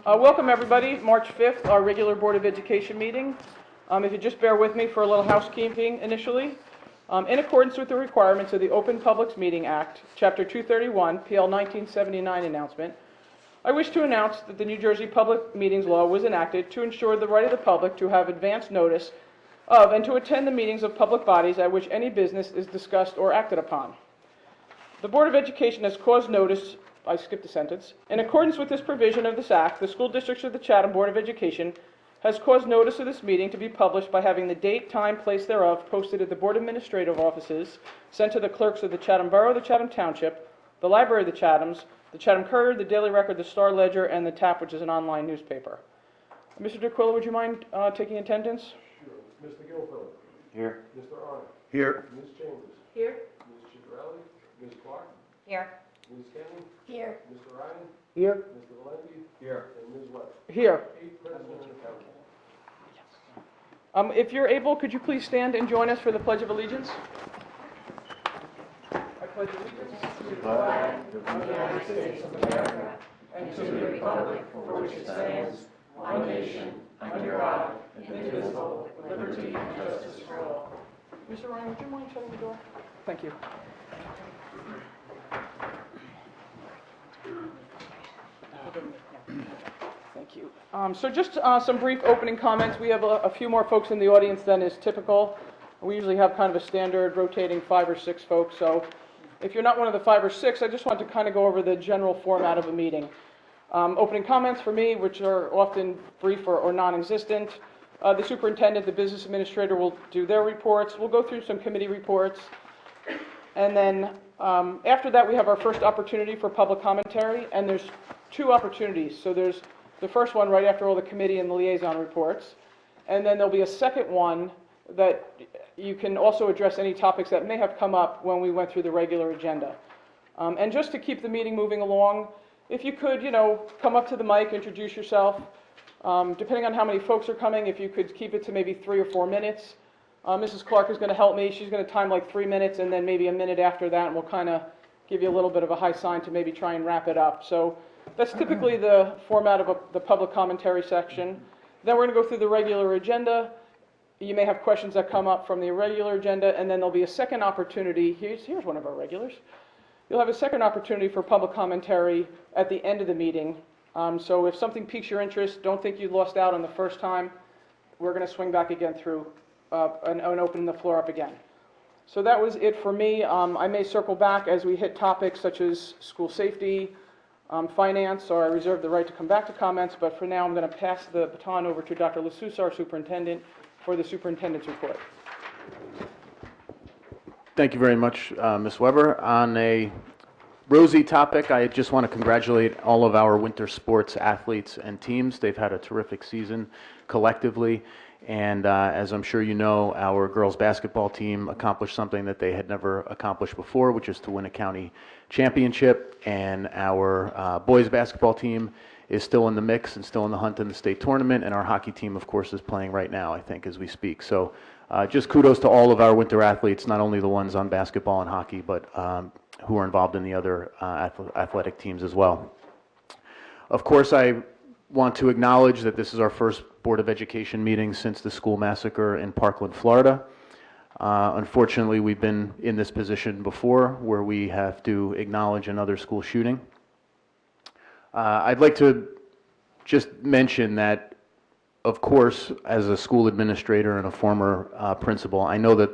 Welcome everybody, March 5th, our regular Board of Education meeting. If you just bear with me for a little housekeeping initially. In accordance with the requirements of the Open Publics Meeting Act, Chapter 231, PL 1979 announcement, I wish to announce that the New Jersey Public Meetings Law was enacted to ensure the right of the public to have advance notice of and to attend the meetings of public bodies at which any business is discussed or acted upon. The Board of Education has caused notice, I skipped a sentence. In accordance with this provision of this Act, the school districts of the Chatham Board of Education has caused notice of this meeting to be published by having the date, time, place thereof posted at the Board Administrative Offices, sent to the clerks of the Chatham Borough, the Chatham Township, the Library of the Chathams, the Chatham Courier, the Daily Record, the Star Ledger, and the TAP, which is an online newspaper. Mr. DeQuilla, would you mind taking attendance? Sure. Mr. Gilfillan. Here. Mr. Arnott. Here. Ms. Chambers. Here. Ms. Chicarelli. Ms. Clark. Here. Ms. Kenny. Here. Mr. Ryan. Here. Mr. Valenti. Here. And Ms. Webb. Here. 8 present and counting. If you're able, could you please stand and join us for the Pledge of Allegiance? I pledge allegiance to the flag of the United States of America and to the republic for which it stands, one nation, under God, indivisible, with liberty and justice for all. Mr. Ryan, would you mind shutting the door? Thank you. Thank you. So just some brief opening comments. We have a few more folks in the audience than is typical. We usually have kind of a standard rotating 5 or 6 folks. So if you're not one of the 5 or 6, I just want to kind of go over the general format of a meeting. Opening comments for me, which are often brief or non-existent. The superintendent, the business administrator will do their reports. We'll go through some committee reports. And then after that, we have our first opportunity for public commentary. And there's 2 opportunities. So there's the first one right after all the committee and the liaison reports. And then there'll be a second one that you can also address any topics that may have come up when we went through the regular agenda. And just to keep the meeting moving along, if you could, come up to the mic, introduce yourself. Depending on how many folks are coming, if you could keep it to maybe 3 or 4 minutes. Mrs. Clark is going to help me. She's going to time like 3 minutes and then maybe a minute after that, and we'll kind of give you a little bit of a high sign to maybe try and wrap it up. So that's typically the format of the public commentary section. Then we're going to go through the regular agenda. You may have questions that come up from the irregular agenda, and then there'll be a second opportunity. Here's one of our regulars. You'll have a second opportunity for public commentary at the end of the meeting. So if something piques your interest, don't think you lost out on the first time. We're going to swing back again through and open the floor up again. So that was it for me. I may circle back as we hit topics such as school safety, finance, or I reserve the right to come back to comments, but for now I'm going to pass the baton over to Dr. LaSousa, our superintendent, for the superintendent's report. Thank you very much, Ms. Weber. On a rosy topic, I just want to congratulate all of our winter sports athletes and teams. They've had a terrific season collectively, and as I'm sure you know, our girls basketball team accomplished something that they had never accomplished before, which is to win a county championship, and our boys basketball team is still in the mix and still in the hunt in the state tournament, and our hockey team, of course, is playing right now, I think, as we speak. So just kudos to all of our winter athletes, not only the ones on basketball and hockey, but who are involved in the other athletic teams as well. Of course, I want to acknowledge that this is our first Board of Education meeting since the school massacre in Parkland, Florida. Unfortunately, we've been in this position before where we have to acknowledge another school shooting. I'd like to just mention that, of course, as a school administrator and a former principal, I know that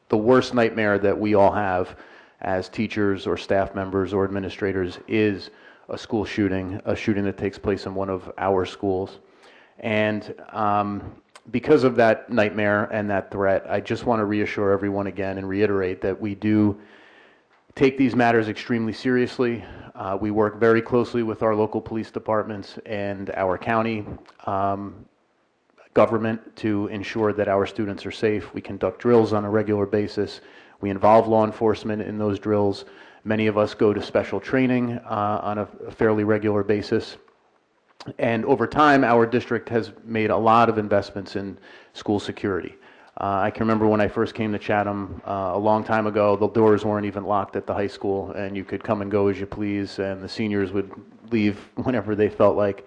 the worst nightmare that we all have as teachers or staff members or administrators is a school shooting, a shooting that takes place in one of our schools. And because of that nightmare and that threat, I just want to reassure everyone again and reiterate that we do take these matters extremely seriously. We work very closely with our local police departments and our county government to ensure that our students are safe. We conduct drills on a regular basis. We involve law enforcement in those drills. Many of us go to special training on a fairly regular basis. And over time, our district has made a lot of investments in school security. I can remember when I first came to Chatham a long time ago, the doors weren't even locked at the high school, and you could come and go as you please, and the seniors would leave whenever they felt like.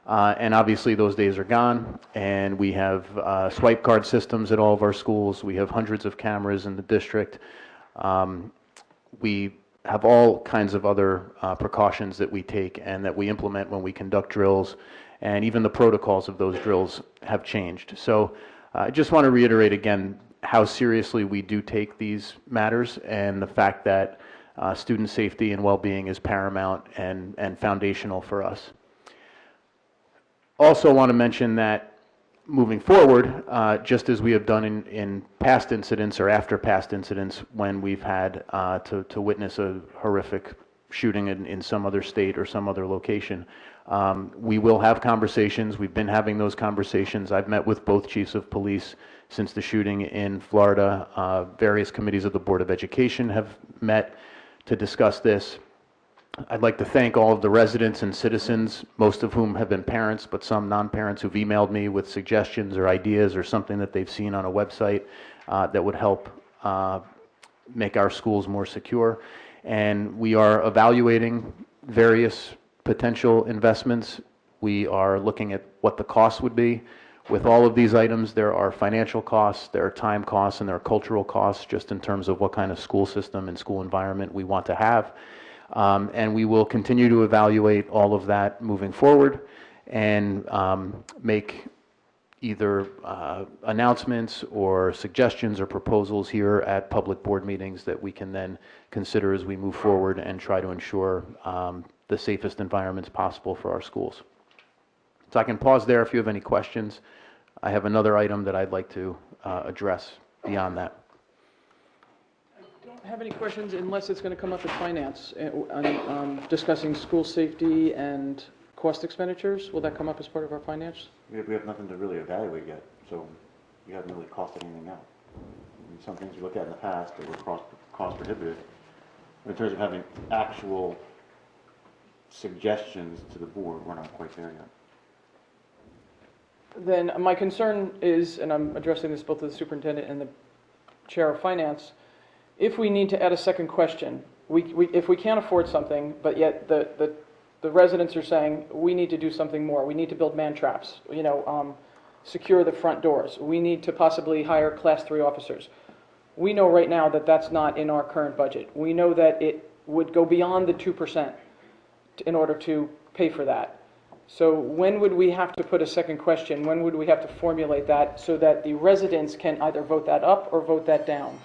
And obviously, those days are gone, and we have swipe card systems at all of our schools. We have hundreds of cameras in the district. We have all kinds of other precautions that we take and that we implement when we conduct drills, and even the protocols of those drills have changed. So I just want to reiterate again how seriously we do take these matters, and the fact that student safety and well-being is paramount and foundational for us. Also want to mention that moving forward, just as we have done in past incidents or after past incidents when we've had to witness a horrific shooting in some other state or some other location, we will have conversations. We've been having those conversations. I've met with both chiefs of police since the shooting in Florida. Various committees of the Board of Education have met to discuss this. I'd like to thank all of the residents and citizens, most of whom have been parents, but some non-parents who've emailed me with suggestions or ideas or something that they've seen on a website that would help make our schools more secure. And we are evaluating various potential investments. We are looking at what the cost would be. With all of these items, there are financial costs, there are time costs, and there are cultural costs, just in terms of what kind of school system and school environment we want to have. And we will continue to evaluate all of that moving forward and make either announcements or suggestions or proposals here at public board meetings that we can then consider as we move forward and try to ensure the safest environments possible for our schools. So I can pause there if you have any questions. I have another item that I'd like to address beyond that. Have any questions unless it's going to come up at finance, discussing school safety and cost expenditures? Will that come up as part of our finance? We have nothing to really evaluate yet, so we haven't really costed anything out. I mean, some things we looked at in the past that were cost prohibitive, but in terms of having actual suggestions to the board, we're not quite there yet. Then my concern is, and I'm addressing this both to the superintendent and the chair of finance, if we need to add a second question, if we can't afford something, but yet the residents are saying, we need to do something more, we need to build man traps, secure the front doors, we need to possibly hire Class 3 officers. We know right now that that's not in our current budget. We know that it would go beyond the 2% in order to pay for that. So when would we have to put a second question? When would we have to formulate that so that the residents can either vote that up or vote that down?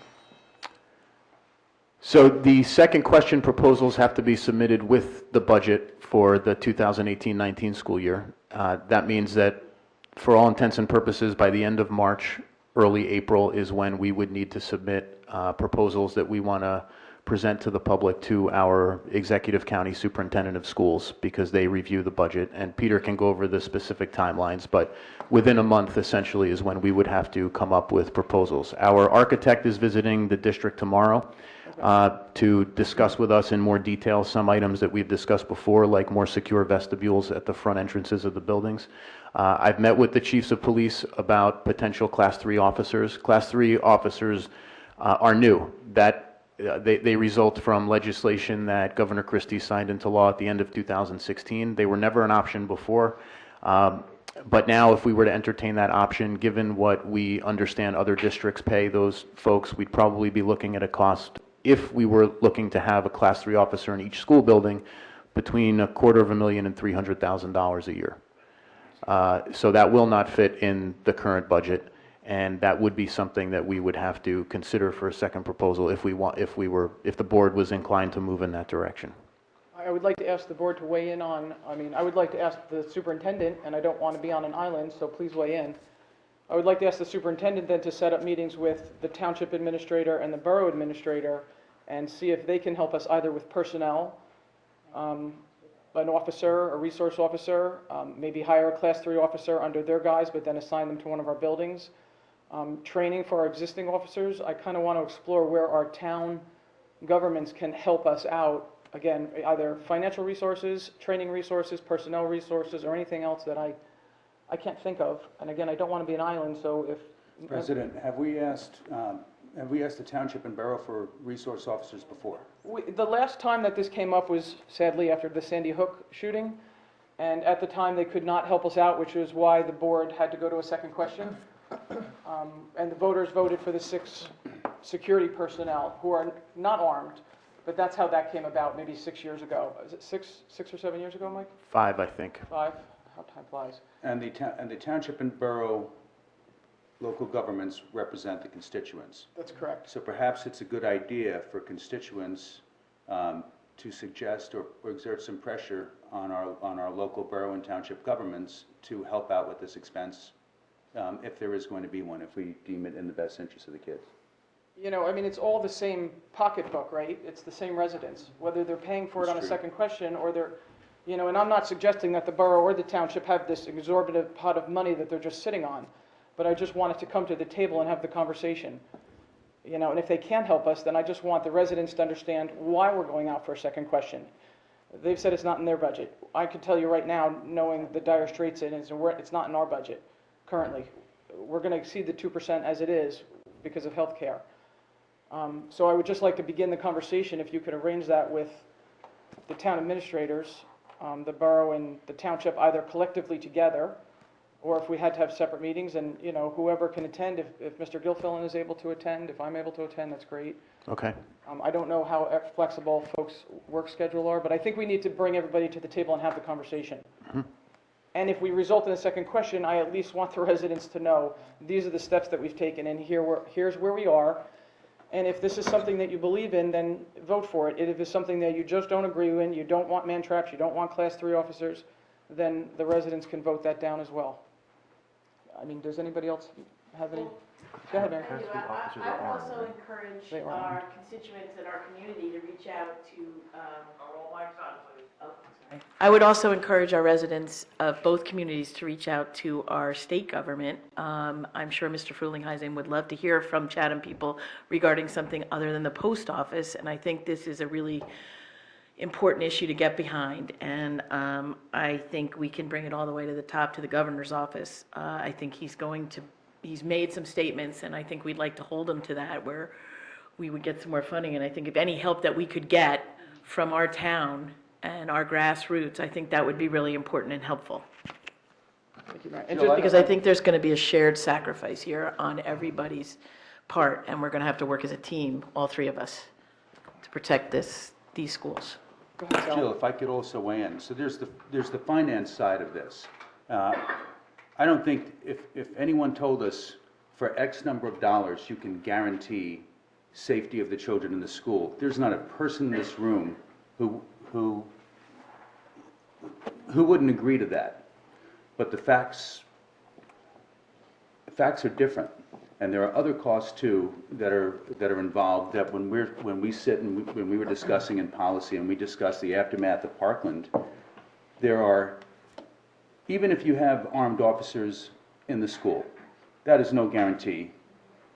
So the second question proposals have to be submitted with the budget for the 2018-19 school year. That means that for all intents and purposes, by the end of March, early April is when we would need to submit proposals that we want to present to the public to our executive county superintendent of schools, because they review the budget. And Peter can go over the specific timelines, but within a month essentially is when we would have to come up with proposals. Our architect is visiting the district tomorrow to discuss with us in more detail some items that we've discussed before, like more secure vestibules at the front entrances of the buildings. I've met with the chiefs of police about potential Class 3 officers. Class 3 officers are new. They result from legislation that Governor Christie signed into law at the end of 2016. They were never an option before. But now, if we were to entertain that option, given what we understand other districts pay those folks, we'd probably be looking at a cost, if we were looking to have a Class 3 officer in each school building, between $250,000 and $300,000 a year. So that will not fit in the current budget, and that would be something that we would have to consider for a second proposal if the board was inclined to move in that direction. I would like to ask the board to weigh in on, I would like to ask the superintendent, and I don't want to be on an island, so please weigh in. I would like to ask the superintendent then to set up meetings with the township administrator and the borough administrator and see if they can help us either with personnel, an officer, a resource officer, maybe hire a Class 3 officer under their guise, but then assign them to one of our buildings. Training for our existing officers. I kind of want to explore where our town governments can help us out. Again, either financial resources, training resources, personnel resources, or anything else that I can't think of. And again, I don't want to be an island, so if... President, have we asked the township and borough for resource officers before? The last time that this came up was sadly after the Sandy Hook shooting, And at the time, they could not help us out, which is why the board had to go to a second question. And the voters voted for the 6 security personnel who are not armed, but that's how that came about, maybe 6 years ago. Is it 6 or 7 years ago, Mike? 5, I think. 5? How time flies. And the township and borough local governments represent the constituents. That's correct. So perhaps it's a good idea for constituents to suggest or exert some pressure on our local borough and township governments to help out with this expense, if there is going to be one, if we deem it in the best interest of the kids. You know, I mean, it's all the same pocketbook, right? It's the same residents, whether they're paying for it on a That's true. second question or they're, you know, and I'm not suggesting that the borough or the township have this exorbitant pot of money that they're just sitting on, but I just want it to come to the table and have the conversation. You know, and if they can't help us, then I just want the residents to understand why we're going out for a second question. They've said it's not in their budget. I can tell you right now, knowing the dire straits it is, it's not in our budget currently. We're going to exceed the 2% as it is because of health care. So I would just like to begin the conversation, if you could arrange that with the town administrators, the borough and the township, either collectively together, or if we had to have separate meetings, and, you know, whoever can attend, if Mr. Gilfillan is able to attend, if I'm able to attend, that's great. Okay. I don't know how flexible folks' work schedule are, but I think we need to bring everybody to the table and have the conversation. And if we result in a second question, I at least want the residents to know, these are the steps that we've taken, and here's where we are. And if this is something that you believe in, then vote for it. If it's something that you just don't agree with, you don't want man traps, you don't want class 3 officers, then the residents can vote that down as well. I mean, does anybody else have any? Go ahead, Mary. I do. I would also encourage They are. our constituents and our community to reach out to, I would also encourage our residents of both communities to reach out to our state government. I'm sure Mr. Frulingheisen would love to hear from Chatham people regarding something other than the post office, and I think this is a really important issue to get behind, and I think we can bring it all the way to the top, to the governor's office. I think he's made some statements, and I think we'd like to hold him to that, where we would get some more funding, and I think if any help that we could get from our town and our grassroots, I think that would be really important and helpful. Thank you, Mary. And Jill, just Because I think there's going to be a shared sacrifice here on everybody's part, and we're going to have to work as a team, all 3 of us, to protect these schools. go ahead, Sal. Jill, if I could also weigh in. So there's the finance side of this. I don't think if anyone told us for X number of dollars you can guarantee safety of the children in the school, there's not a person in this room who wouldn't agree to that. But the facts are different, and there are other costs too that are involved. That when we sit and when we were discussing in policy and we discussed the aftermath of Parkland, there are, even if you have armed officers in the school, that is no guarantee.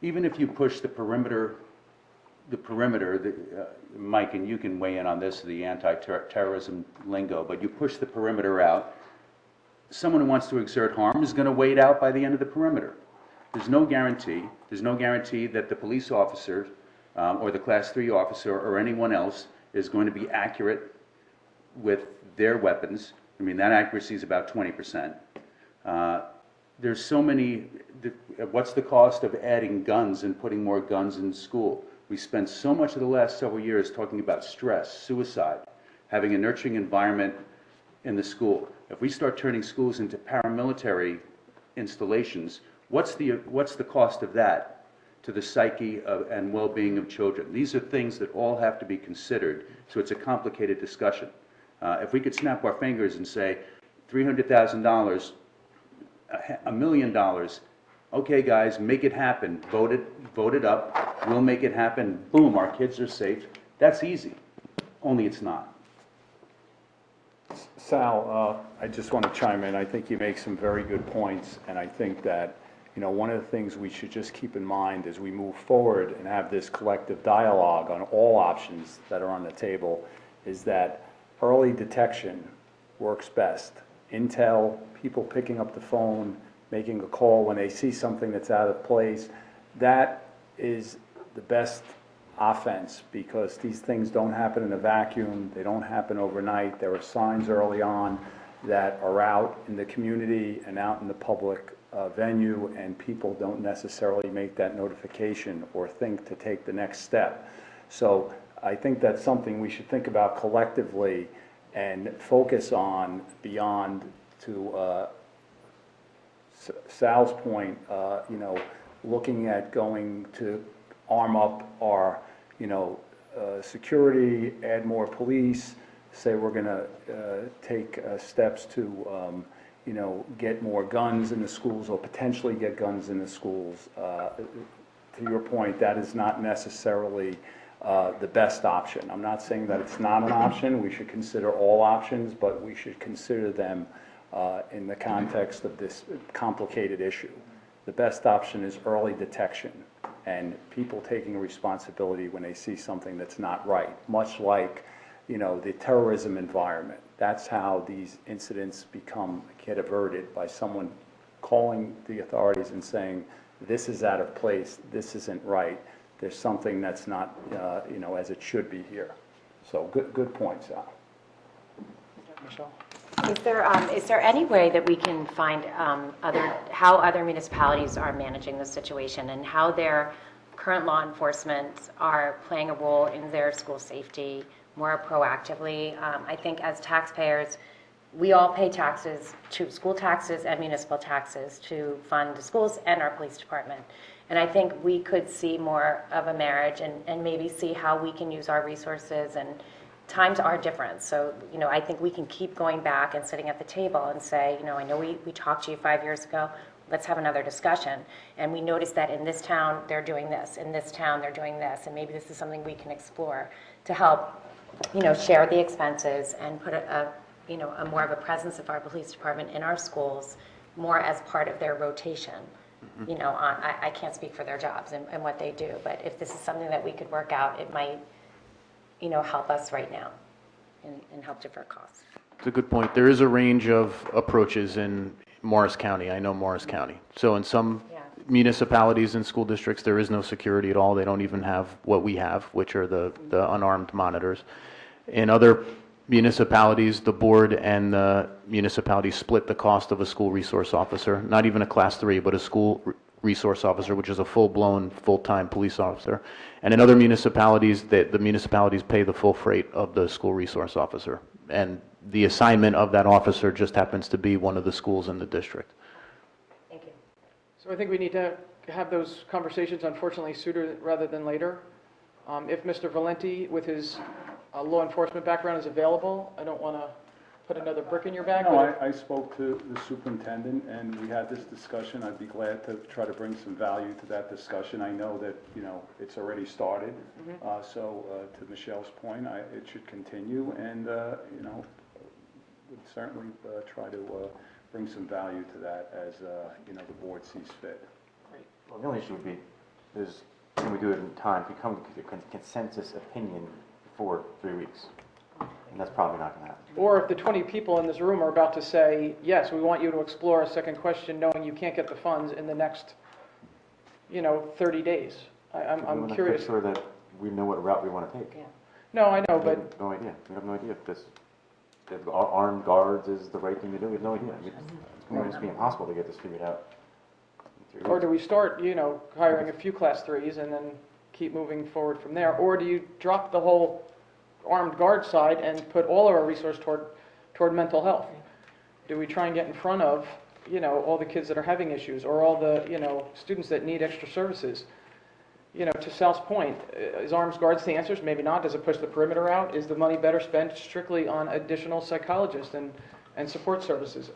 Even if you push the perimeter, Mike, and you can weigh in on this, the anti-terrorism lingo, but you push the perimeter out, someone who wants to exert harm is going to wait out by the end of the perimeter. There's no guarantee. There's no guarantee that the police officer or the Class 3 officer or anyone else is going to be accurate with their weapons. I mean, that accuracy is about 20%. There's so many, what's the cost of adding guns and putting more guns in school? We spent so much of the last several years talking about stress, suicide, having a nurturing environment in the school. If we start turning schools into paramilitary installations, what's the cost of that to the psyche and well-being of children? These are things that all have to be considered, so it's a complicated discussion. If we could snap our fingers and say, $300,000, $1 million, okay, guys, make it happen. Vote it up. We'll make it happen. Boom, our kids are safe. That's easy. Only it's not. Sal, I just want to chime in. I think you make some very good points, and I think that, you know, one of the things we should just keep in mind as we move forward and have this collective dialogue on all options that are on the table is that early detection works best. Intel, people picking up the phone, making a call when they see something that's out of place, that is the best offense, because these things don't happen in a vacuum, they don't happen overnight. There are signs early on that are out in the community and out in the public venue, and people don't necessarily make that notification or think to take the next step. So I think that's something we should think about collectively and focus on beyond, to Sal's point, looking at going to arm up our, security, add more police, say we're going to take steps to, get more guns in the schools or potentially get guns in the schools. To your point, that is not necessarily the best option. I'm not saying that it's not an option. We should consider all options, but we should consider them in the context of this complicated issue. The best option is early detection and people taking responsibility when they see something that's not right, much like, the terrorism environment. That's how these incidents get averted, by someone calling the authorities and saying, this is out of place, this isn't right, there's something that's not, as it should be here. So good point, Sal. Michelle? Is there any way that we can find how other municipalities are managing this situation and how their current law enforcement are playing a role in their school safety more proactively? I think as taxpayers, we all pay taxes, school taxes and municipal taxes, to fund the schools and our police department. And I think we could see more of a marriage and maybe see how we can use our resources. And times are different. So, I think we can keep going back and sitting at the table and say, I know we talked to you 5 years ago, let's have another discussion. And we noticed that in this town, they're doing this, in this town, they're doing this, and maybe this is something we can explore to help, share the expenses and put a more of a presence of our police department in our schools, more as part of their rotation. I can't speak for their jobs and what they do, but if this is something that we could work out, it might, help us right now and help defer costs. It's a good point. There is a range of approaches in Morris County. I know Morris County. So in some municipalities and school districts, there is no security at all. They don't even have what we have, which are the unarmed monitors. In other municipalities, the board and the municipality split the cost of a school resource officer, not even a class 3, but a school resource officer, which is a full-blown, full-time police officer. And in other municipalities, the municipalities pay the full freight of the school resource officer. And the assignment of that officer just happens to be one of the schools in the district. Thank you. So I think we need to have those conversations, unfortunately, sooner rather than later. If Mr. Valenti, with his law enforcement background, is available, I don't want to put another brick in your back. No, but I spoke to the superintendent, and we had this discussion. I'd be glad to try to bring some value to that discussion. I know that, it's already started. So to Michelle's point, it should continue, and, would certainly try to bring some value to that as, the board sees fit. Well, the only issue would be, can we do it in time, to come to a consensus opinion for 3 weeks? And that's probably not going to happen. Or if the 20 people in this room are about to say, yes, we want you to explore a second question, knowing you can't get the funds in the next, 30 days. I'm curious. Make sure that we know what route we want to take. Yeah. No, I know, We but have no idea. We have no idea if armed guards is the right thing to do. We have no idea. It's going to be impossible to get this figured out in 3 or weeks. do we start, hiring a few class 3s and then keep moving forward from there? Or do you drop the whole armed guard side and put all of our resource toward mental health? Do we try and get in front of, all the kids that are having issues, or all the, students that need extra services? To Sal's point, is armed guards the answers? Maybe not. Does it push the perimeter out? Is the money better spent strictly on additional psychologists and support services?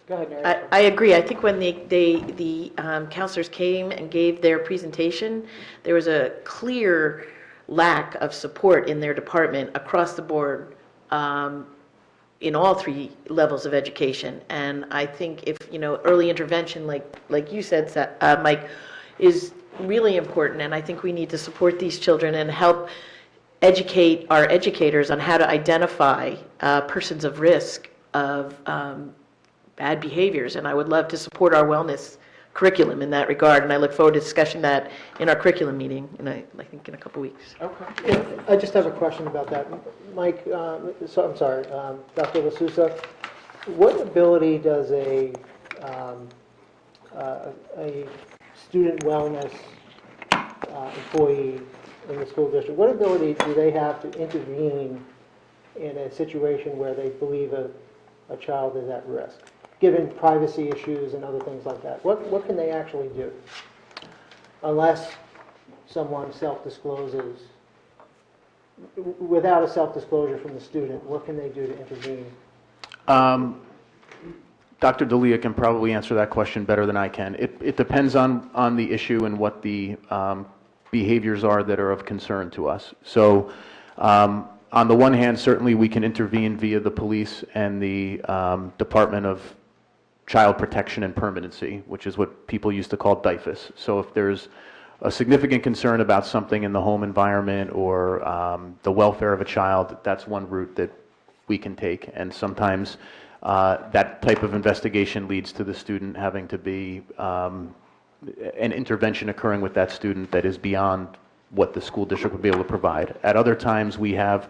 Go ahead, Mary. I agree. I think when the counselors came and gave their presentation, there was a clear lack of support in their department across the board, in all 3 levels of education. And I think if, early intervention, like you said, Mike, is really important. And I think we need to support these children and help educate our educators on how to identify persons of risk of bad behaviors. And I would love to support our wellness curriculum in that regard, and I look forward to discussing that in our curriculum meeting, I think in a couple weeks. Okay. Yeah, I just have a question about that. Mike, I'm sorry, Dr. LaSousa, What ability does a student wellness employee in the school district, what ability do they have to intervene in a situation where they believe a child is at risk, given privacy issues and other things like that? What can they actually do? Unless someone self-discloses, without a self-disclosure from the student, what can they do to intervene? Dr. D'Elia can probably answer that question better than I can. It depends on the issue and what the behaviors are that are of concern to us. So on the one hand, certainly we can intervene via the police and the Department of Child Protection and Permanency, which is what people used to call DIFUS. So if there's a significant concern about something in the home environment or the welfare of a child, that's one route that we can take. And sometimes that type of investigation leads to the student having to be an intervention occurring with that student that is beyond what the school district would be able to provide. At other times, we have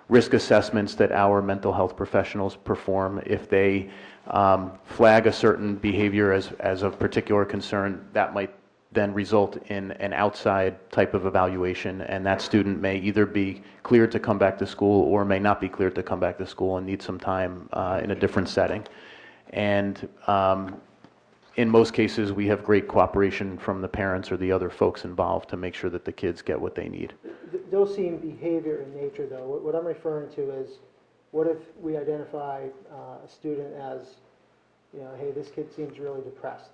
risk assessments that our mental health professionals perform. If they flag a certain behavior as of particular concern, that might then result in an outside type of evaluation, and that student may either be cleared to come back to school or may not be cleared to come back to school and need some time in a different setting. And in most cases, we have great cooperation from the parents or the other folks involved to make sure that the kids get what they need. Those seem behavior in nature, though. What I'm referring to is, what if we identify a student as, hey, this kid seems really depressed?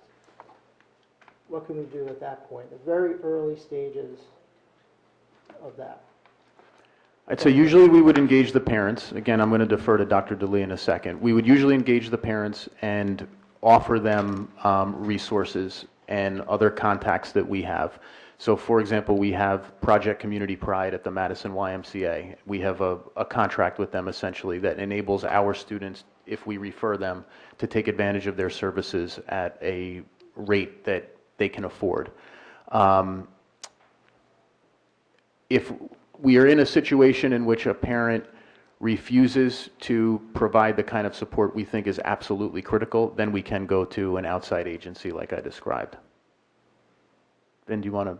What can we do at that point? The very early stages of that. I'd say usually we would engage the parents. Again, I'm going to defer to Dr. DeLee in a second. We would usually engage the parents and offer them resources and other contacts that we have. So, for example, we have Project Community Pride at the Madison YMCA. We have a contract with them, essentially, that enables our students, if we refer them, to take advantage of their services at a rate that they can afford. If we are in a situation in which a parent refuses to provide the kind of support we think is absolutely critical, then we can go to an outside agency like I described. Then do you want to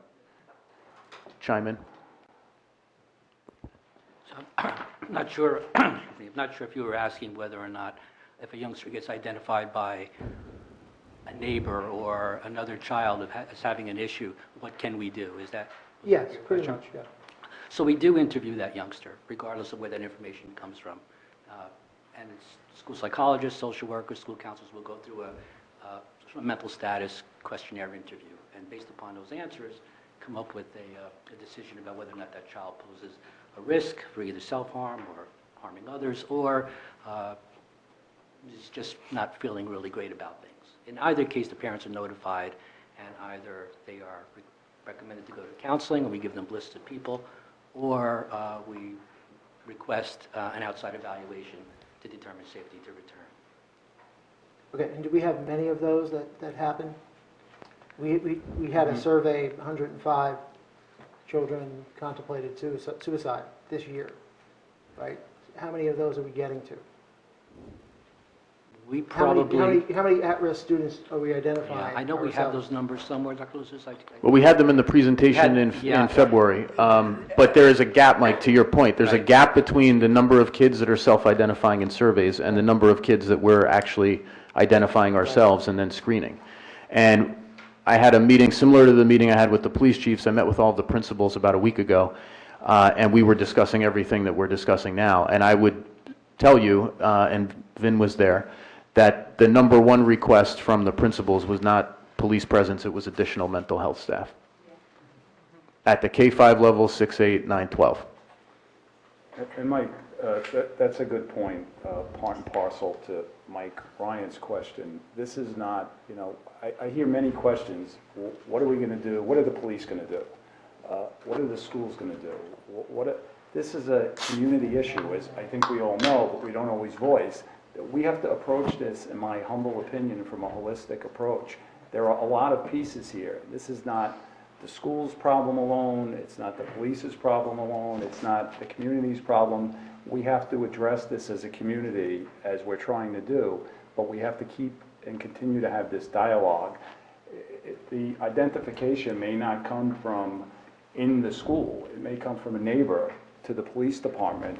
chime in? So I'm not sure, I'm not sure if you were asking whether or not if a youngster gets identified by a neighbor or another child as having an issue, what can we do? Is that? Yes, pretty much, yeah. So we do interview that youngster, regardless of where that information comes from. And school psychologists, social workers, school counselors will go through a mental status questionnaire interview. And based upon those answers, come up with a decision about whether or not that child poses a risk for either self-harm or harming others, or is just not feeling really great about things. In either case, the parents are notified, and either they are recommended to go to counseling, or we give them lists of people, or we request an outside evaluation to determine safety to return. Okay, and do we have many of those that happen? We had a survey, 105 children contemplated suicide this year, right? How many of those are we getting to? We probably... How many at-risk students are we identifying? Yeah, I know we have those numbers somewhere, Dr. Lucis. Well, we had them in the presentation in February, but there is a gap, Mike, to your point. There's a gap between the number of kids that are self-identifying in surveys and the number of kids that we're actually identifying ourselves and then screening. And I had a meeting similar to the meeting I had with the police chiefs. I met with all of the principals about a week ago, and we were discussing everything that we're discussing now. And I would tell you, and Vin was there, that the number one request from the principals was not police presence, it was additional mental health staff. At the K-5 level, 6, 8, 9, 12. And Mike, that's a good point, part and parcel to Mike Ryan's question. This is not, I hear many questions. What are we going to do? What are the police going to do? What are the schools going to do? This is a community issue, as I think we all know, but we don't always voice. We have to approach this, in my humble opinion, from a holistic approach. There are a lot of pieces here. This is not the school's problem alone. It's not the police's problem alone. It's not the community's problem. we have to address this as a community, as we're trying to do, but we have to keep and continue to have this dialogue. The identification may not come from in the school. It may come from a neighbor to the police department,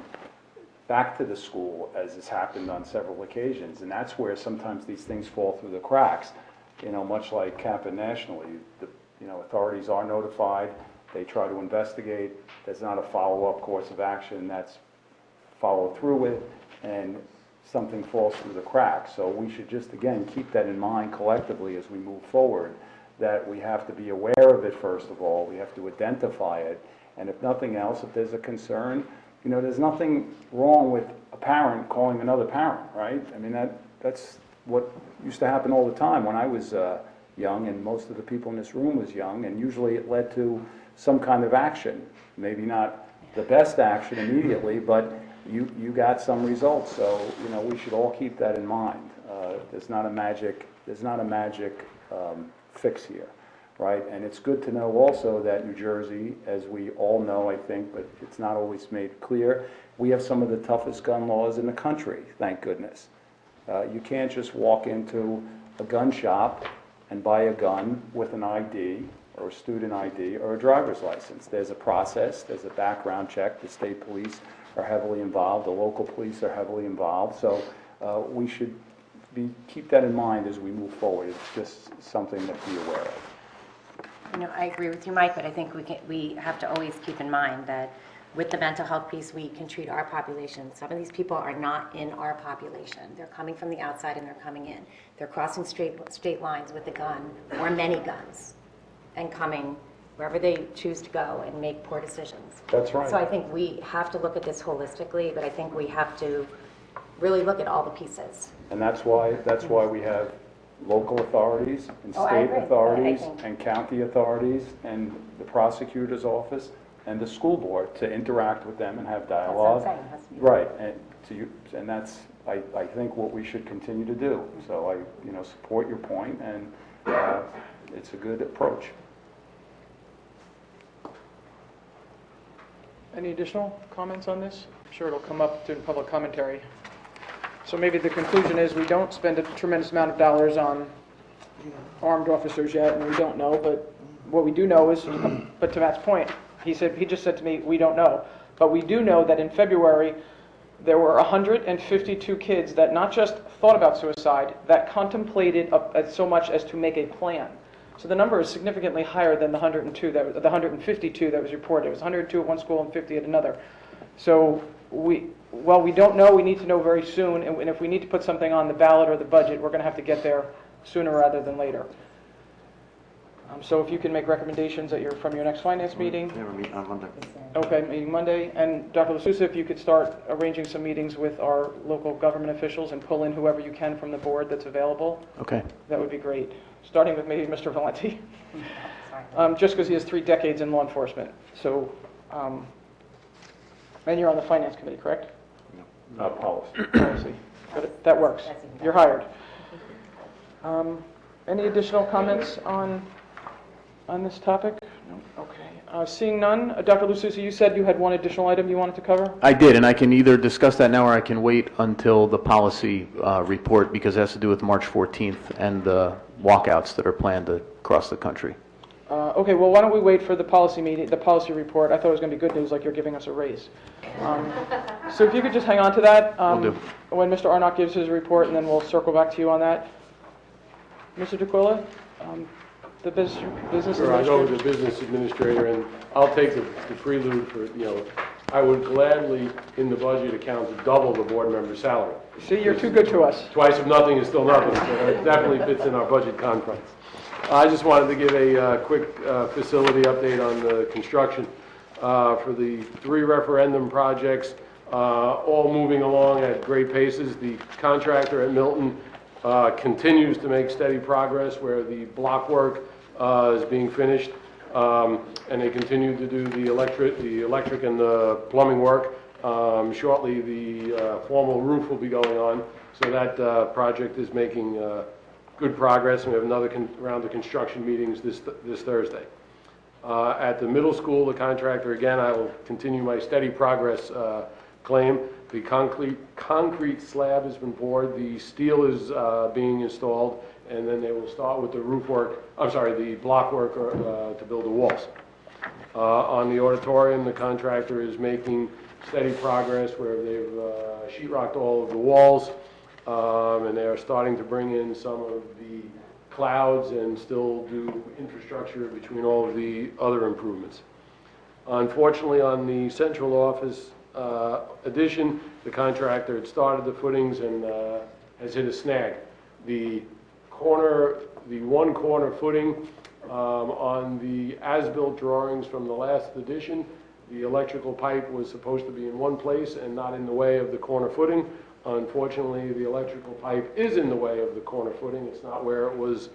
back to the school, as has happened on several occasions. And that's where sometimes these things fall through the cracks. You know, much like happened nationally, authorities are notified, they try to investigate, there's not a follow-up course of action that's followed through with, and something falls through the cracks. So we should just, again, keep that in mind collectively as we move forward, that we have to be aware of it first of all, we have to identify it, and if nothing else, if there's a concern, there's nothing wrong with a parent calling another parent, right? I mean, that's what used to happen all the time when I was young, and most of the people in this room was young, and usually it led to some kind of action. Maybe not the best action immediately, but you got some results. So, we should all keep that in mind. There's not a magic fix here, right? And it's good to know also that New Jersey, as we all know, I think, but it's not always made clear, we have some of the toughest gun laws in the country, thank goodness. You can't just walk into a gun shop and buy a gun with an ID or a student ID or a driver's license. There's a process, there's a background check, the state police are heavily involved, the local police are heavily involved, so we should keep that in mind as we move forward. It's just something to be aware of. I agree with you, Mike, but I think we have to always keep in mind that with the mental health piece, we can treat our population. Some of these people are not in our population. They're coming from the outside and they're coming in. They're crossing state lines with a gun or many guns and coming wherever they choose to go and make poor decisions. That's right. So I think we have to look at this holistically, but I think we have to really look at all the pieces. And that's why we have local authorities and Oh, I state agree. authorities I think- and county authorities and the prosecutor's office and the school board to interact with them and have dialogue. That's what I'm saying, it has to be- Right, and that's, I think, what we should continue to do. So I, support your point, and it's a good approach. Any additional comments on this? I'm sure it'll come up during public commentary. So maybe the conclusion is we don't spend a tremendous amount of dollars on armed officers yet, and we don't know, but what we do know is, but to Matt's point, he just said to me, we don't know. But we do know that in February, there were 152 kids that not just thought about suicide, that contemplated so much as to make a plan. So the number is significantly higher than the 152 that was reported. It was 102 at one school and 50 at another. So while we don't know, we need to know very soon, and if we need to put something on the ballot or the budget, we're going to have to get there sooner rather than later. So if you can make recommendations from your next finance meeting. Yeah, we're meeting on Monday. Okay, meeting Monday. And Dr. LaSousa, if you could start arranging some meetings with our local government officials and pull in whoever you can from the board that's available, Okay. that would be great. Starting with maybe Mr. Valenti, Sorry. just because he has 3 decades in law enforcement. So, and you're on the finance committee, correct? Policy. Policy. But that works. You're hired. Any additional comments on this topic? No? Okay. Seeing none, Dr. LaSousa, you said you had one additional item you wanted to cover? I did, and I can either discuss that now or I can wait until the policy report, because it has to do with March 14th and the walkouts that are planned across the country. Okay, well, why don't we wait for the policy meeting, the policy report? I thought it was going to be good news, like you're giving us a raise. So if you could just hang on to that. Will do. When Mr. Arnott gives his report, and then we'll circle back to you on that. Mr. DeQuilla, the business Sure, I go administrator. with the business administrator, and I'll take the prelude for, I would gladly, in the budget account, double the board member's salary. See, you're too good to us. Twice of nothing is still nothing, so it definitely fits in our budget conference. I just wanted to give a quick facility update on the construction for the 3 referendum projects, all moving along at great paces. The contractor at Milton continues to make steady progress where the block work is being finished, and they continue to do the electric and the plumbing work. Shortly, the formal roof will be going on, so that project is making good progress, and we have another round of construction meetings this Thursday. At the middle school, the contractor, again, I will continue my steady progress claim. The concrete slab has been poured, the steel is being installed, and then they will start with the roof work, the block work to build the walls. On the auditorium, the contractor is making steady progress where they've sheetrocked all of the walls, and they are starting to bring in some of the clouds and still do infrastructure between all of the other improvements. Unfortunately, on the central office addition, the contractor had started the footings and has hit a snag. The one corner footing on the as-built drawings from the last edition, the electrical pipe was supposed to be in one place and not in the way of the corner footing. Unfortunately, the electrical pipe is in the way of the corner footing. It's not where it was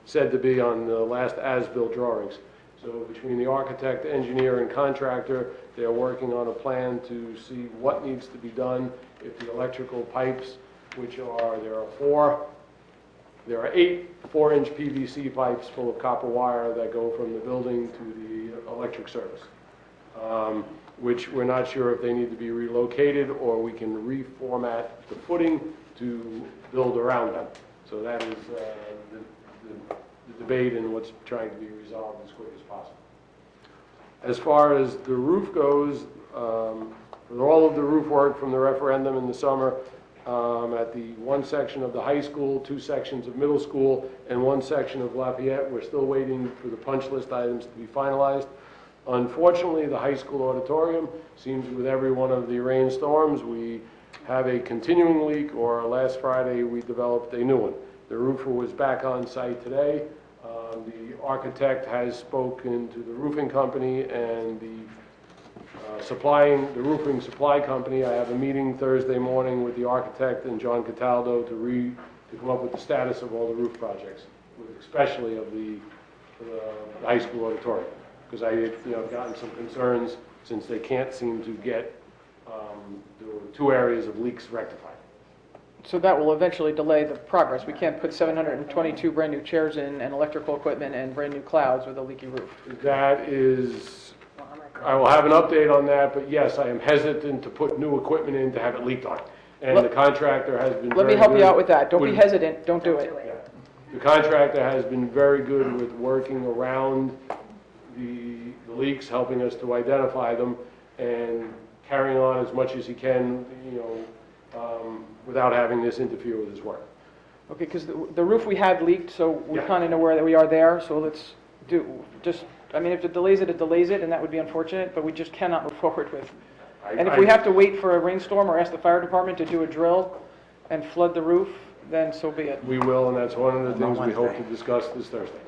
said to be on the last as-built drawings. So between the architect, engineer, and contractor, they are working on a plan to see what needs to be done if the electrical pipes, there are 8 4-inch PVC pipes full of copper wire that go from the building to the electric service, which we're not sure if they need to be relocated or we can reformat the footing to build around them. So that is the debate and what's trying to be resolved as quick as possible. As far as the roof goes, for all of the roof work from the referendum in the summer, at the one section of the high school, 2 sections of middle school, and 1 section of Lafayette, we're still waiting for the punch list items to be finalized. Unfortunately, the high school auditorium seems with every one of the rainstorms, we have a continuing leak, or last Friday we developed a new one. The roofer was back on site today. The architect has spoken to the roofing company and the roofing supply company. I have a meeting Thursday morning with the architect and John Cataldo to come up with the status of all the roof projects, especially of the high school auditorium, because I've gotten some concerns since they can't seem to get the 2 areas of leaks rectified. So that will eventually delay the progress. We can't put 722 brand-new chairs in and electrical equipment and brand-new clouds with a leaky roof. That is, I will have an update on that, but yes, I am hesitant to put new equipment in to have it leaked on. And the contractor has been very good. Let me help you out with that. Don't be hesitant, don't do it. The contractor has been very good with working around the leaks, helping us to identify them, and carrying on as much as he can, without having this interfere with his work. Okay, because the roof we had leaked, so we Yeah. kind of know where we are there, so let's if it delays it, it delays it, and that would be unfortunate, but we just cannot move forward with. And if we have to wait for a rainstorm or ask the fire department to do a drill and flood the roof, then so be it. We will, and that's one of the things we hope to discuss this Thursday.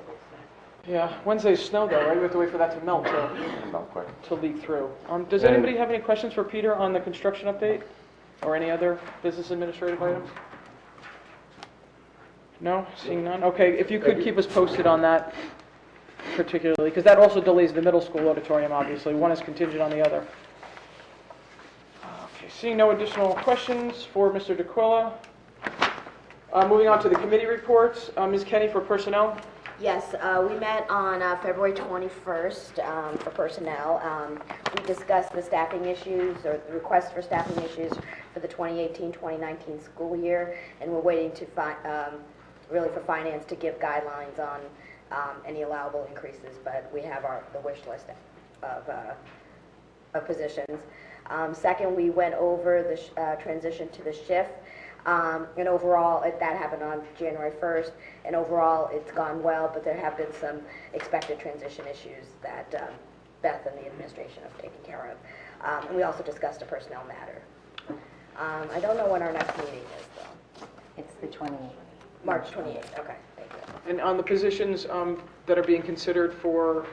Yeah, Wednesday's snow though, right? We have to wait for that to melt to leak through. Does anybody have any questions for Peter on the construction update? Or any other business administrative items? No? Seeing none? Okay, if you could keep us posted on that particularly, because that also delays the middle school auditorium, obviously. One is contingent on the other. Okay, seeing no additional questions for Mr. DeQuilla. Moving on to the committee reports. Ms. Kenny for personnel. Yes, we met on February 21st for personnel. We discussed the staffing issues, or the request for staffing issues for the 2018-2019 school year, and we're waiting to really for finance to give guidelines on any allowable increases, but we have the wish list of positions. Second, we went over the transition to the shift. And overall, that happened on January 1st, and overall, it's gone well, but there have been some expected transition issues that Beth and the administration have taken care of. And we also discussed a personnel matter. I don't know when our next meeting is, though. It's the 28th. March 28th, okay, thank you. And on the positions that are being considered for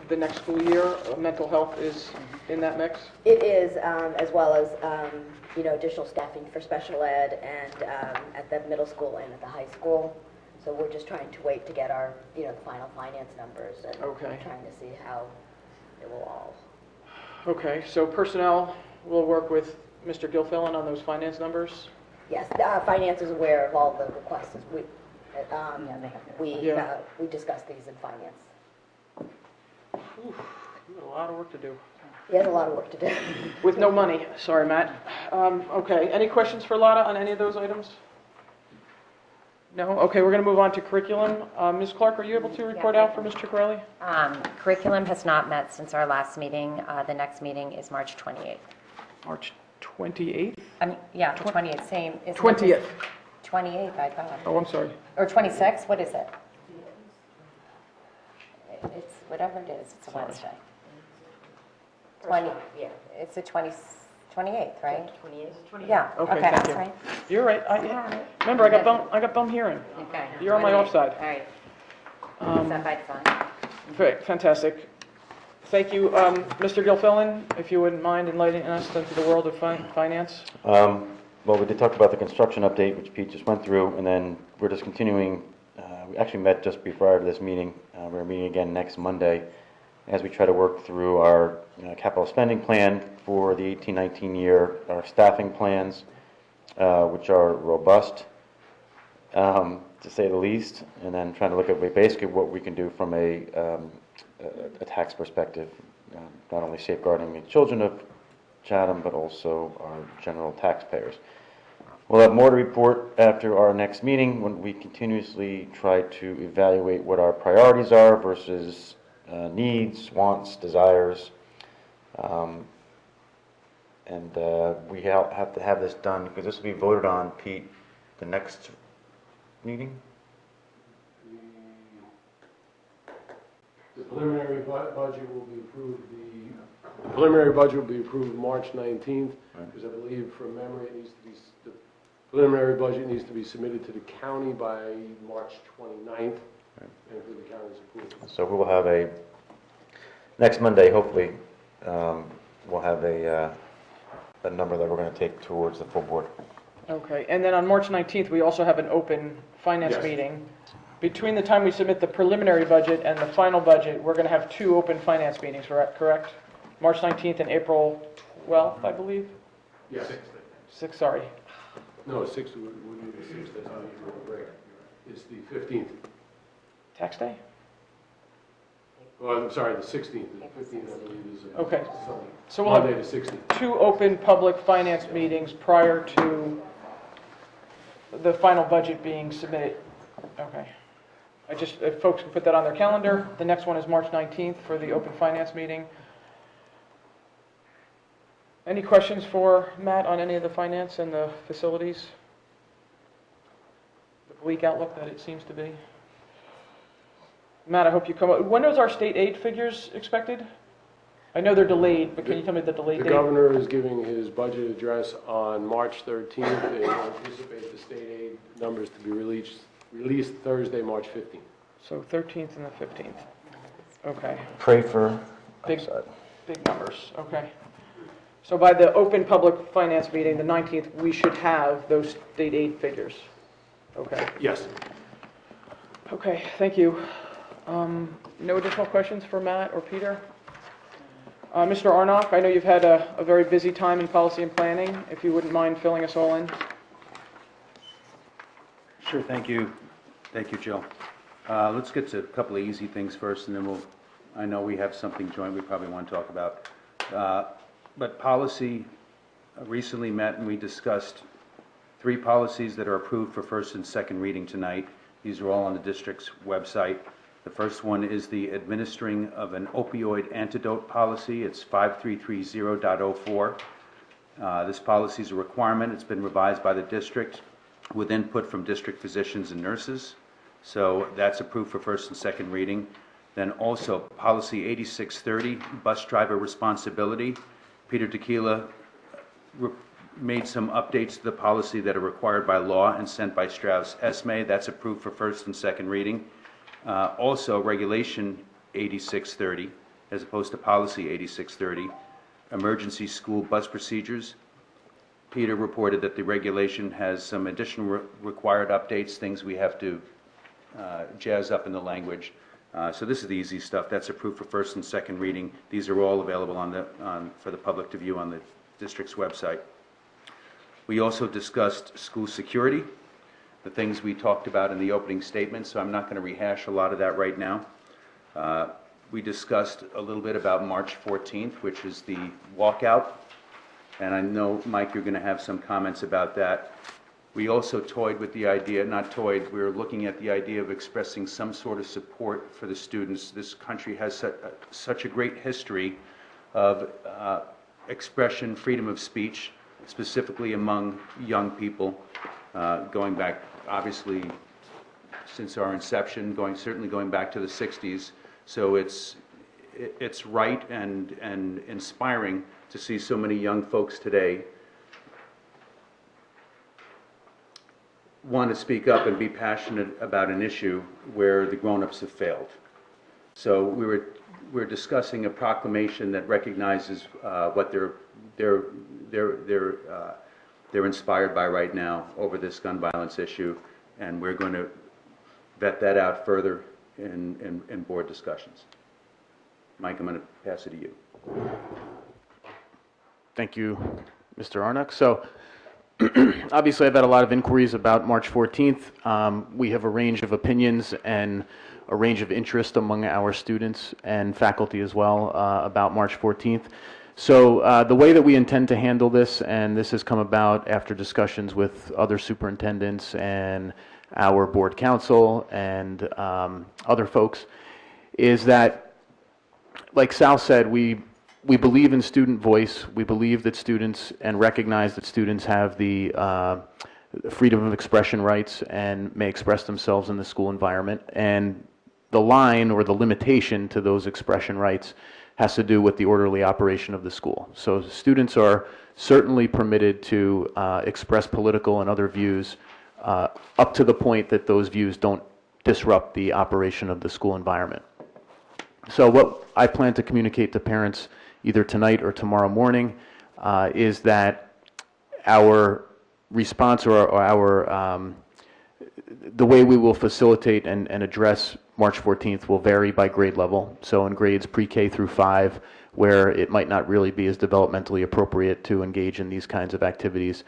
the next school year, mental health is in that mix? It is, as well as, additional staffing for special ed and at the middle school and at the high school. So we're just trying to wait to get our, the final finance numbers and trying to see how it will all. Okay, so personnel will work with Mr. Gilfillan on those finance numbers? Yes, finance is aware of all the requests. We discussed these in finance. Oof, you got a lot of work to do. He has a lot of work to do. with no money. Sorry, Matt. Okay, any questions for Lotta on any of those items? No? Okay, we're going to move on to curriculum. Ms. Clark, are you able to report out for Mr. Corelli? Curriculum has not met since our last meeting. The next meeting is March 28th. March 28th? I mean, yeah, the 28th, same. isn't it? 20th. 28th, I thought. Oh, I'm sorry. Or 26th, what is it? It's whatever it is, it's a Wednesday. 20, yeah, it's the 28th, right? 28th. Yeah, Okay, okay, thank that's you. right. You're right. Remember, I got bum hearing. Okay. You're on my 28th. offside. All right. Is that by design? Great, fantastic. Thank you. Mr. Gilfillan, if you wouldn't mind enlightening us into the world of finance? Well, we did talk about the construction update, which Pete just went through, and then we're just continuing. We actually met just prior to this meeting. We're meeting again next Monday as we try to work through our capital spending plan for the 18-19 year, our staffing plans, which are robust, to say the least, and then trying to look at basically what we can do from a tax perspective, not only safeguarding the children of Chatham, but also our general taxpayers. We'll have more to report after our next meeting when we continuously try to evaluate what our priorities are versus needs, wants, desires. And we have to have this done because this will be voted on, Pete, the next meeting? The preliminary budget will be approved, the preliminary budget will be approved March 19th, because I believe from memory it needs to be, the preliminary budget needs to be submitted to the county by March 29th, and for the county's approval. So we will have next Monday, hopefully, we'll have a number that we're going to take towards the full board. Okay, and then on March 19th, we also have an open finance Yes. meeting. Between the time we submit the preliminary budget and the final budget, we're going to have two open finance meetings, correct? March 19th and April 12th, I believe? Yes. 6th, sorry. No, 6th would be the 6th, that's how you break. It's the 15th. Tax day? Well, I'm sorry, the 16th. The 15th, I believe, is Okay. Sunday. So we'll have Monday the 16th. two open public finance meetings prior to the final budget being submitted. Okay. If folks can put that on their calendar, the next one is March 19th for the open finance meeting. Any questions for Matt on any of the finance and the facilities? The bleak outlook that it seems to be. Matt, I hope you come up. When is our state aid figures expected? I know they're delayed, but can you tell me the delayed The date? governor is giving his budget address on March 13th. They anticipate the state aid numbers to be released Thursday, March 15th. So 13th and the 15th. Okay. Pray for Big, upside. big numbers, okay. So by the open public finance meeting, the 19th, we should have those state aid figures. Okay. Yes. Okay, thank you. No additional questions for Matt or Peter? Mr. Arnock, I know you've had a very busy time in policy and planning. If you wouldn't mind filling us all in. Sure, thank you. Thank you, Jill. Let's get to a couple of easy things first, and then I know we have something joint we probably want to talk about. But policy recently met, and we discussed 3 policies that are approved for first and second reading tonight. These are all on the district's website. The first one is the administering of an opioid antidote policy. It's 5330.04. This policy is a requirement. It's been revised by the district with input from district physicians and nurses. So that's approved for first and second reading. Then also policy 8630, bus driver responsibility. Peter Tequila made some updates to the policy that are required by law and sent by Strauss Esme. That's approved for first and second reading. Also, regulation 8630, as opposed to policy 8630, emergency school bus procedures. Peter reported that the regulation has some additional required updates, things we have to jazz up in the language. So this is the easy stuff. That's approved for first and second reading. These are all available for the public to view on the district's website. We also discussed school security, the things we talked about in the opening statement, so I'm not going to rehash a lot of that right now. we discussed a little bit about March 14th, which is the walkout. And I know, Mike, you're going to have some comments about that. We also toyed with the idea, not toyed, we were looking at the idea of expressing some sort of support for the students. This country has such a great history of expression, freedom of speech, specifically among young people, going back, obviously, since our inception, certainly going back to the 60s. So it's right and inspiring to see so many young folks today want to speak up and be passionate about an issue where the grown-ups have failed. So we're discussing a proclamation that recognizes what they're inspired by right now over this gun violence issue, and we're going to vet that out further in board discussions. Mike, I'm going to pass it to you. Thank you, Mr. Arnott. So obviously I've had a lot of inquiries about March 14th. We have a range of opinions and a range of interest among our students and faculty as well about March 14th. So the way that we intend to handle this, and this has come about after discussions with other superintendents and our board council and other folks, is that, like Sal said, we believe in student voice. We believe that students, and recognize that students have the freedom of expression rights and may express themselves in the school environment. And the line or the limitation to those expression rights has to do with the orderly operation of the school. So students are certainly permitted to express political and other views up to the point that those views don't disrupt the operation of the school environment. So what I plan to communicate to parents either tonight or tomorrow morning is that our response or our the way we will facilitate and address March 14th will vary by grade level. So in grades pre-K through 5, where it might not really be as developmentally appropriate to engage in these kinds of activities,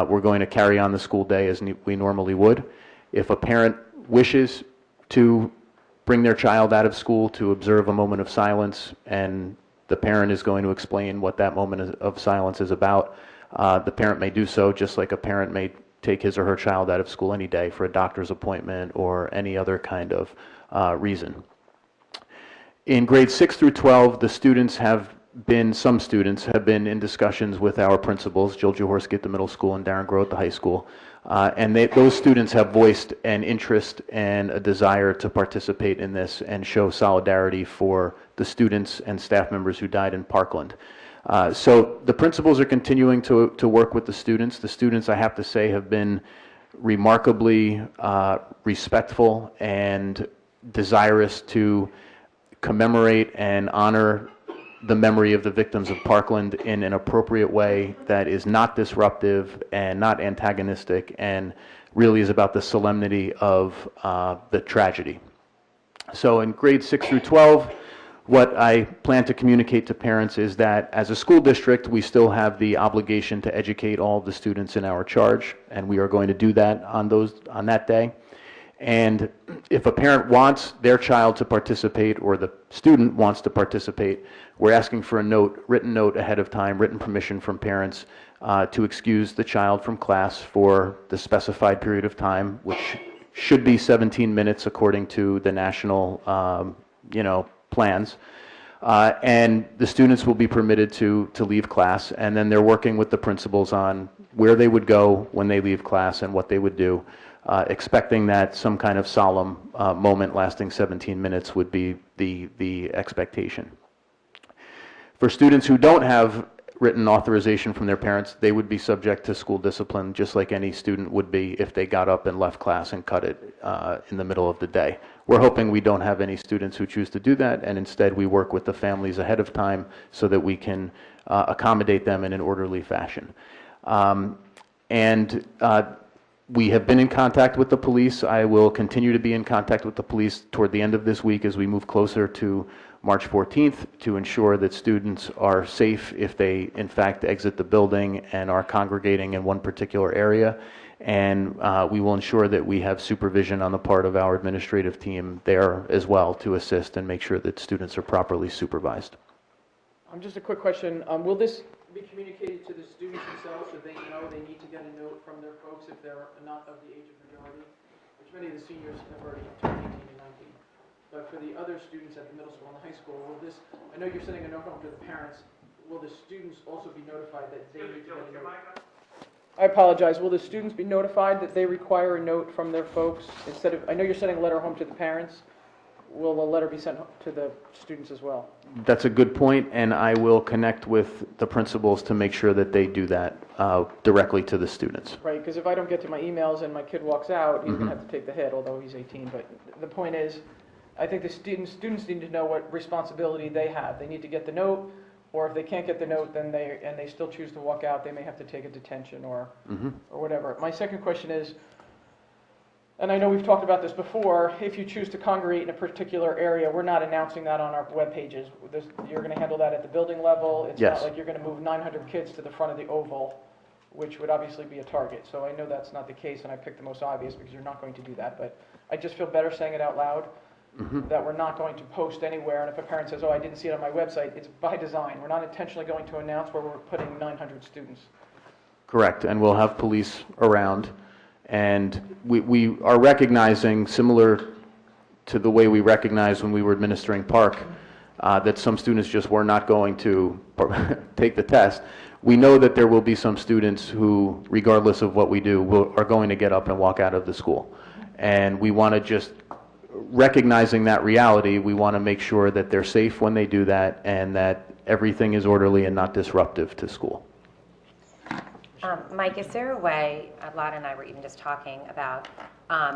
we're going to carry on the school day as we normally would. If a parent wishes to bring their child out of school to observe a moment of silence, and the parent is going to explain what that moment of silence is about, the parent may do so, just like a parent may take his or her child out of school any day for a doctor's appointment or any other kind of reason. In grades 6 through 12, some students have been in discussions with our principals, Jill Jaworski at the middle school and Darren Groh at the high school, and those students have voiced an interest and a desire to participate in this and show solidarity for the students and staff members who died in Parkland. So the principals are continuing to work with the students. The students, I have to say, have been remarkably respectful and desirous to commemorate and honor the memory of the victims of Parkland in an appropriate way that is not disruptive and not antagonistic, and really is about the solemnity of the tragedy. So in grades 6 through 12, what I plan to communicate to parents is that as a school district, we still have the obligation to educate all of the students in our charge, and we are going to do that on that day. And if a parent wants their child to participate, or the student wants to participate, we're asking for a written note ahead of time, written permission from parents to excuse the child from class for the specified period of time, which should be 17 minutes according to the national, plans. And the students will be permitted to leave class, and then they're working with the principals on where they would go when they leave class and what they would do, expecting that some kind of solemn moment lasting 17 minutes would be the expectation. For students who don't have written authorization from their parents, they would be subject to school discipline just like any student would be if they got up and left class and cut it in the middle of the day. We're hoping we don't have any students who choose to do that, and instead we work with the families ahead of time so that we can accommodate them in an orderly fashion. We have been in contact with the police. I will continue to be in contact with the police toward the end of this week as we move closer to March 14th to ensure that students are safe if they in fact exit the building and are congregating in one particular area, and we will ensure that we have supervision on the part of our administrative team there as well to assist and make sure that students are properly supervised. Just a quick question. Will this be communicated to the students themselves so they know they need to get a note from their folks if they're not of the age of majority? Which many of the seniors have already turned 18 and 19. But for the other students at the middle school and the high school, will this, I know you're sending a note home to the parents, will the students also be notified that they need to get a note? I apologize. Will the students be notified that they require a note from their folks instead of, I know you're sending a letter home to the parents. Will a letter be sent to the students as well? That's a good point, and I will connect with the principals to make sure that they do that directly to the students. Right, because if I don't get to my emails and my kid walks out, he's going to have to take the hit, although he's 18. But the point is, I think the students need to know what responsibility they have. They need to get the note, or if they can't get the note, then they still choose to walk out, they may have to take a detention or whatever. My second question is, and I know we've talked about this before, if you choose to congregate in a particular area, we're not announcing that on our web pages. You're going to handle that at the building level. It's Yes. not like you're going to move 900 kids to the front of the oval, which would obviously be a target. So I know that's not the case, and I picked the most obvious because you're not going to do that. But I just feel better saying it out loud, that we're not going to post anywhere. And if a parent says, oh, I didn't see it on my website, it's by design. We're not intentionally going to announce where we're putting 900 students. Correct, and we'll have police around. And we are recognizing, similar to the way we recognized when we were administering Park, that some students just were not going to take the test. We know that there will be some students who, regardless of what we do, are going to get up and walk out of the school. And we want to just, recognizing that reality, we want to make sure that they're safe when they do that and that everything is orderly and not disruptive to school. Mike, is there a way, Lada and I were even just talking about,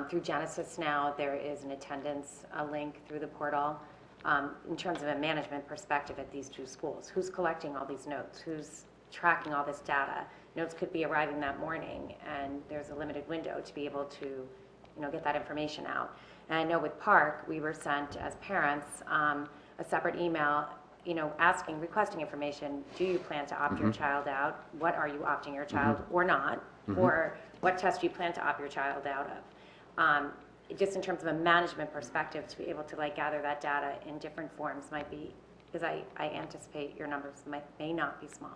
through Genesis now, there is an attendance link through the portal, in terms of a management perspective at these two schools. Who's collecting all these notes? Who's tracking all this data? Notes could be arriving that morning, and there's a limited window to be able to, get that information out. And I know with Park, we were sent as parents a separate email requesting information. Do you plan to opt your child out? What are you opting your child or not? Or what test do you plan to opt your child out of? Just in terms of a management perspective, to be able to gather that data in different forms might be, because I anticipate your numbers may not be small.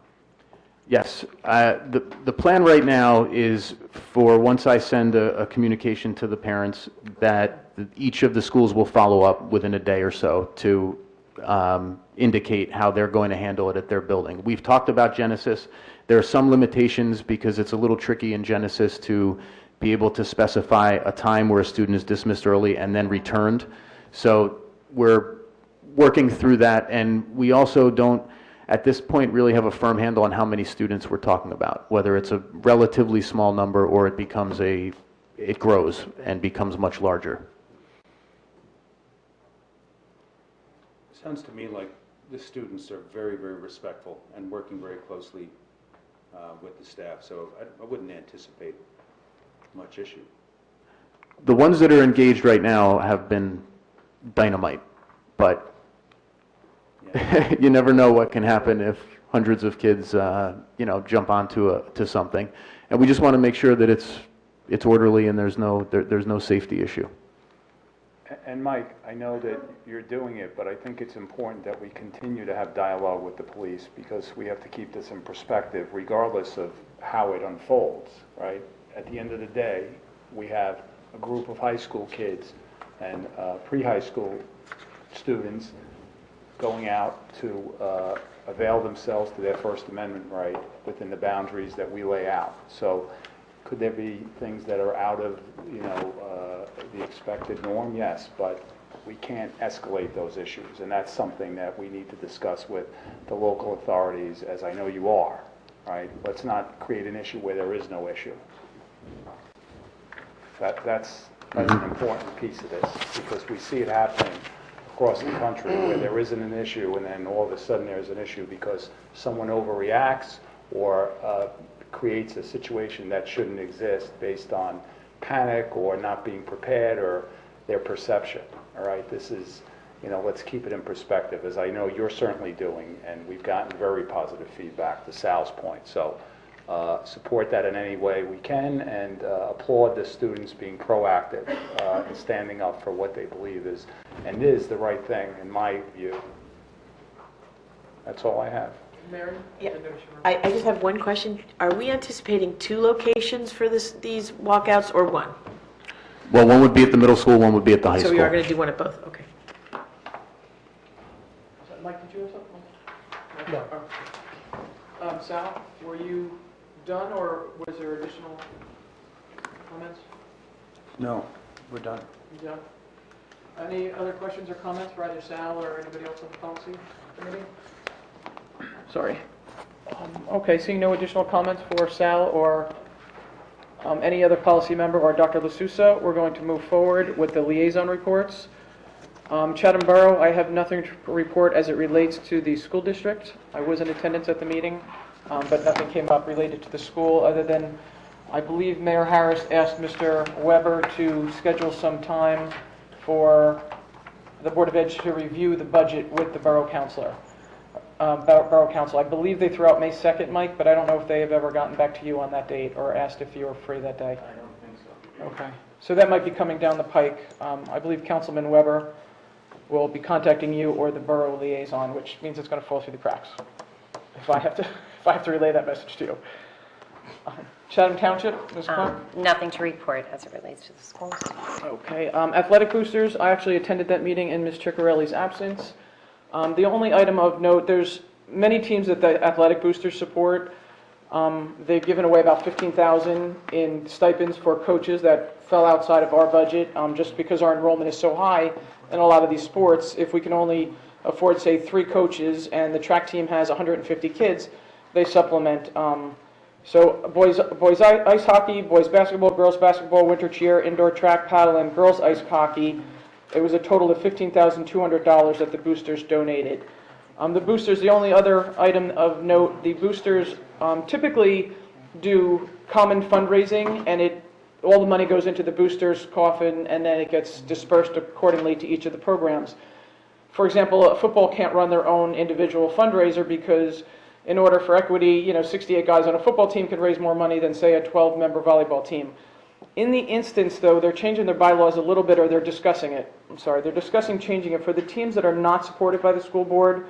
Yes, the plan right now is for, once I send a communication to the parents, that each of the schools will follow up within a day or so to indicate how they're going to handle it at their building. We've talked about Genesis. There are some limitations because it's a little tricky in Genesis to be able to specify a time where a student is dismissed early and then returned. So we're working through that, and we also don't, at this point, really have a firm handle on how many students we're talking about, whether it's a relatively small number or it grows and becomes much larger. Sounds to me like the students are very, very respectful and working very closely with the staff, so I wouldn't anticipate much issue. The ones that are engaged right now have been dynamite, but you never know what can happen if hundreds of kids, jump onto to something, and we just want to make sure that it's orderly and there's no safety issue. And Mike, I know that you're doing it, but I think it's important that we continue to have dialogue with the police, because we have to keep this in perspective regardless of how it unfolds, right? At the end of the day, we have a group of high school kids and pre-high school students going out to avail themselves to their First Amendment right within the boundaries that we lay out. So could there be things that are out of, the expected norm? Yes, but we can't escalate those issues, and that's something that we need to discuss with the local authorities, as I know you are, right? Let's not create an issue where there is no issue. That's an important piece of this, because we see it happening across the country where there isn't an issue, and then all of a sudden there's an issue because someone overreacts or creates a situation that shouldn't exist based on panic or not being prepared or their perception. All right, this is, let's keep it in perspective, as I know you're certainly doing, and we've gotten very positive feedback to Sal's point. So support that in any way we can, and applaud the students being proactive and standing up for what they believe is the right thing, in my view. That's all I have. Mary? Yeah. I just have one question. Are we anticipating 2 locations for these walkouts or 1? Well, one would be at the middle school, one would be at the high So school. we are going to do one at both, okay. Mike, did you have something? No. Sal, were you done, or was there additional comments? No, we're done. You done? Any other questions or comments for either Sal or anybody else on the policy committee? Sorry. Okay, seeing no additional comments for Sal or any other policy member or Dr. LaSousa, we're going to move forward with the liaison reports. Chatham Borough, I have nothing to report as it relates to the school district. I was in attendance at the meeting, but nothing came up related to the school other than I believe Mayor Harris asked Mr. Weber to schedule some time for the Board of Ed to review the budget with the Borough Council. I believe they threw out May 2nd, Mike, but I don't know if they have ever gotten back to you on that date or asked if you were free that day. I don't think so. Okay, so that might be coming down the pike. I believe Councilman Weber will be contacting you or the borough liaison, which means it's going to fall through the cracks if I have to relay that message to you. Chatham Township, Ms. Clark? Nothing to report as it relates to the schools. Okay, athletic boosters, I actually attended that meeting in Ms. Ciccarelli's absence. The only item of note, there's many teams that the athletic boosters support. They've given away about $15,000 in stipends for coaches that fell outside of our budget, just because our enrollment is so high in a lot of these sports. If we can only afford, say, 3 coaches and the track team has 150 kids, they supplement. So boys ice hockey, boys basketball, girls basketball, winter cheer, indoor track, paddle, and girls ice hockey. It was a total of $15,200 that the boosters donated. The boosters, the only other item of note, the boosters typically do common fundraising, and all the money goes into the boosters' coffin, and then it gets dispersed accordingly to each of the programs. For example, football can't run their own individual fundraiser because in order for equity, 68 guys on a football team can raise more money than, say, a 12-member volleyball team. In the instance, though, they're changing their bylaws a little bit, or they're discussing it. They're discussing changing it for the teams that are not supported by the school board.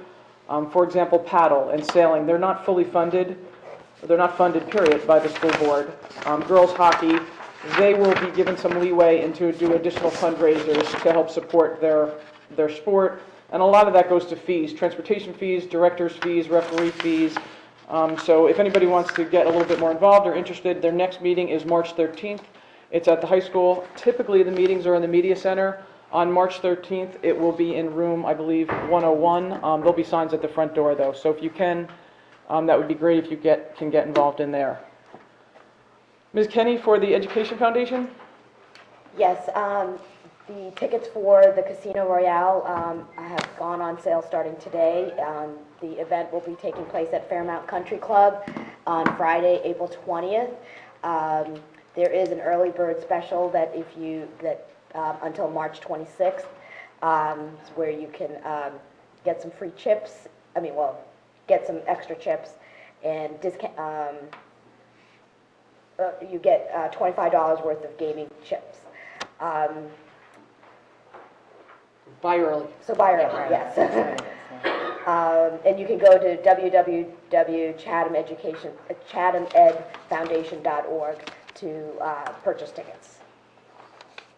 For example, paddle and sailing, they're not fully funded. They're not funded, period, by the school board. Girls hockey, they will be given some leeway and to do additional fundraisers to help support their sport. And a lot of that goes to fees, transportation fees, director's fees, referee fees. So if anybody wants to get a little bit more involved or interested, their next meeting is March 13th. It's at the high school. Typically, the meetings are in the media center. On March 13th, it will be in room, I believe, 101. There'll be signs at the front door, though. So if you can, that would be great if you can get involved in there. Ms. Kenny, for the Education Foundation? Yes, the tickets for the Casino Royale have gone on sale starting today. The event will be taking place at Fairmount Country Club on Friday, April 20th. There is an early bird special that until March 26th, where you can get some free chips. Get some extra chips and you get $25 worth of gaming chips. Buy early. So buy early, yes. And you can go to www.chathamedfoundation.org to purchase tickets.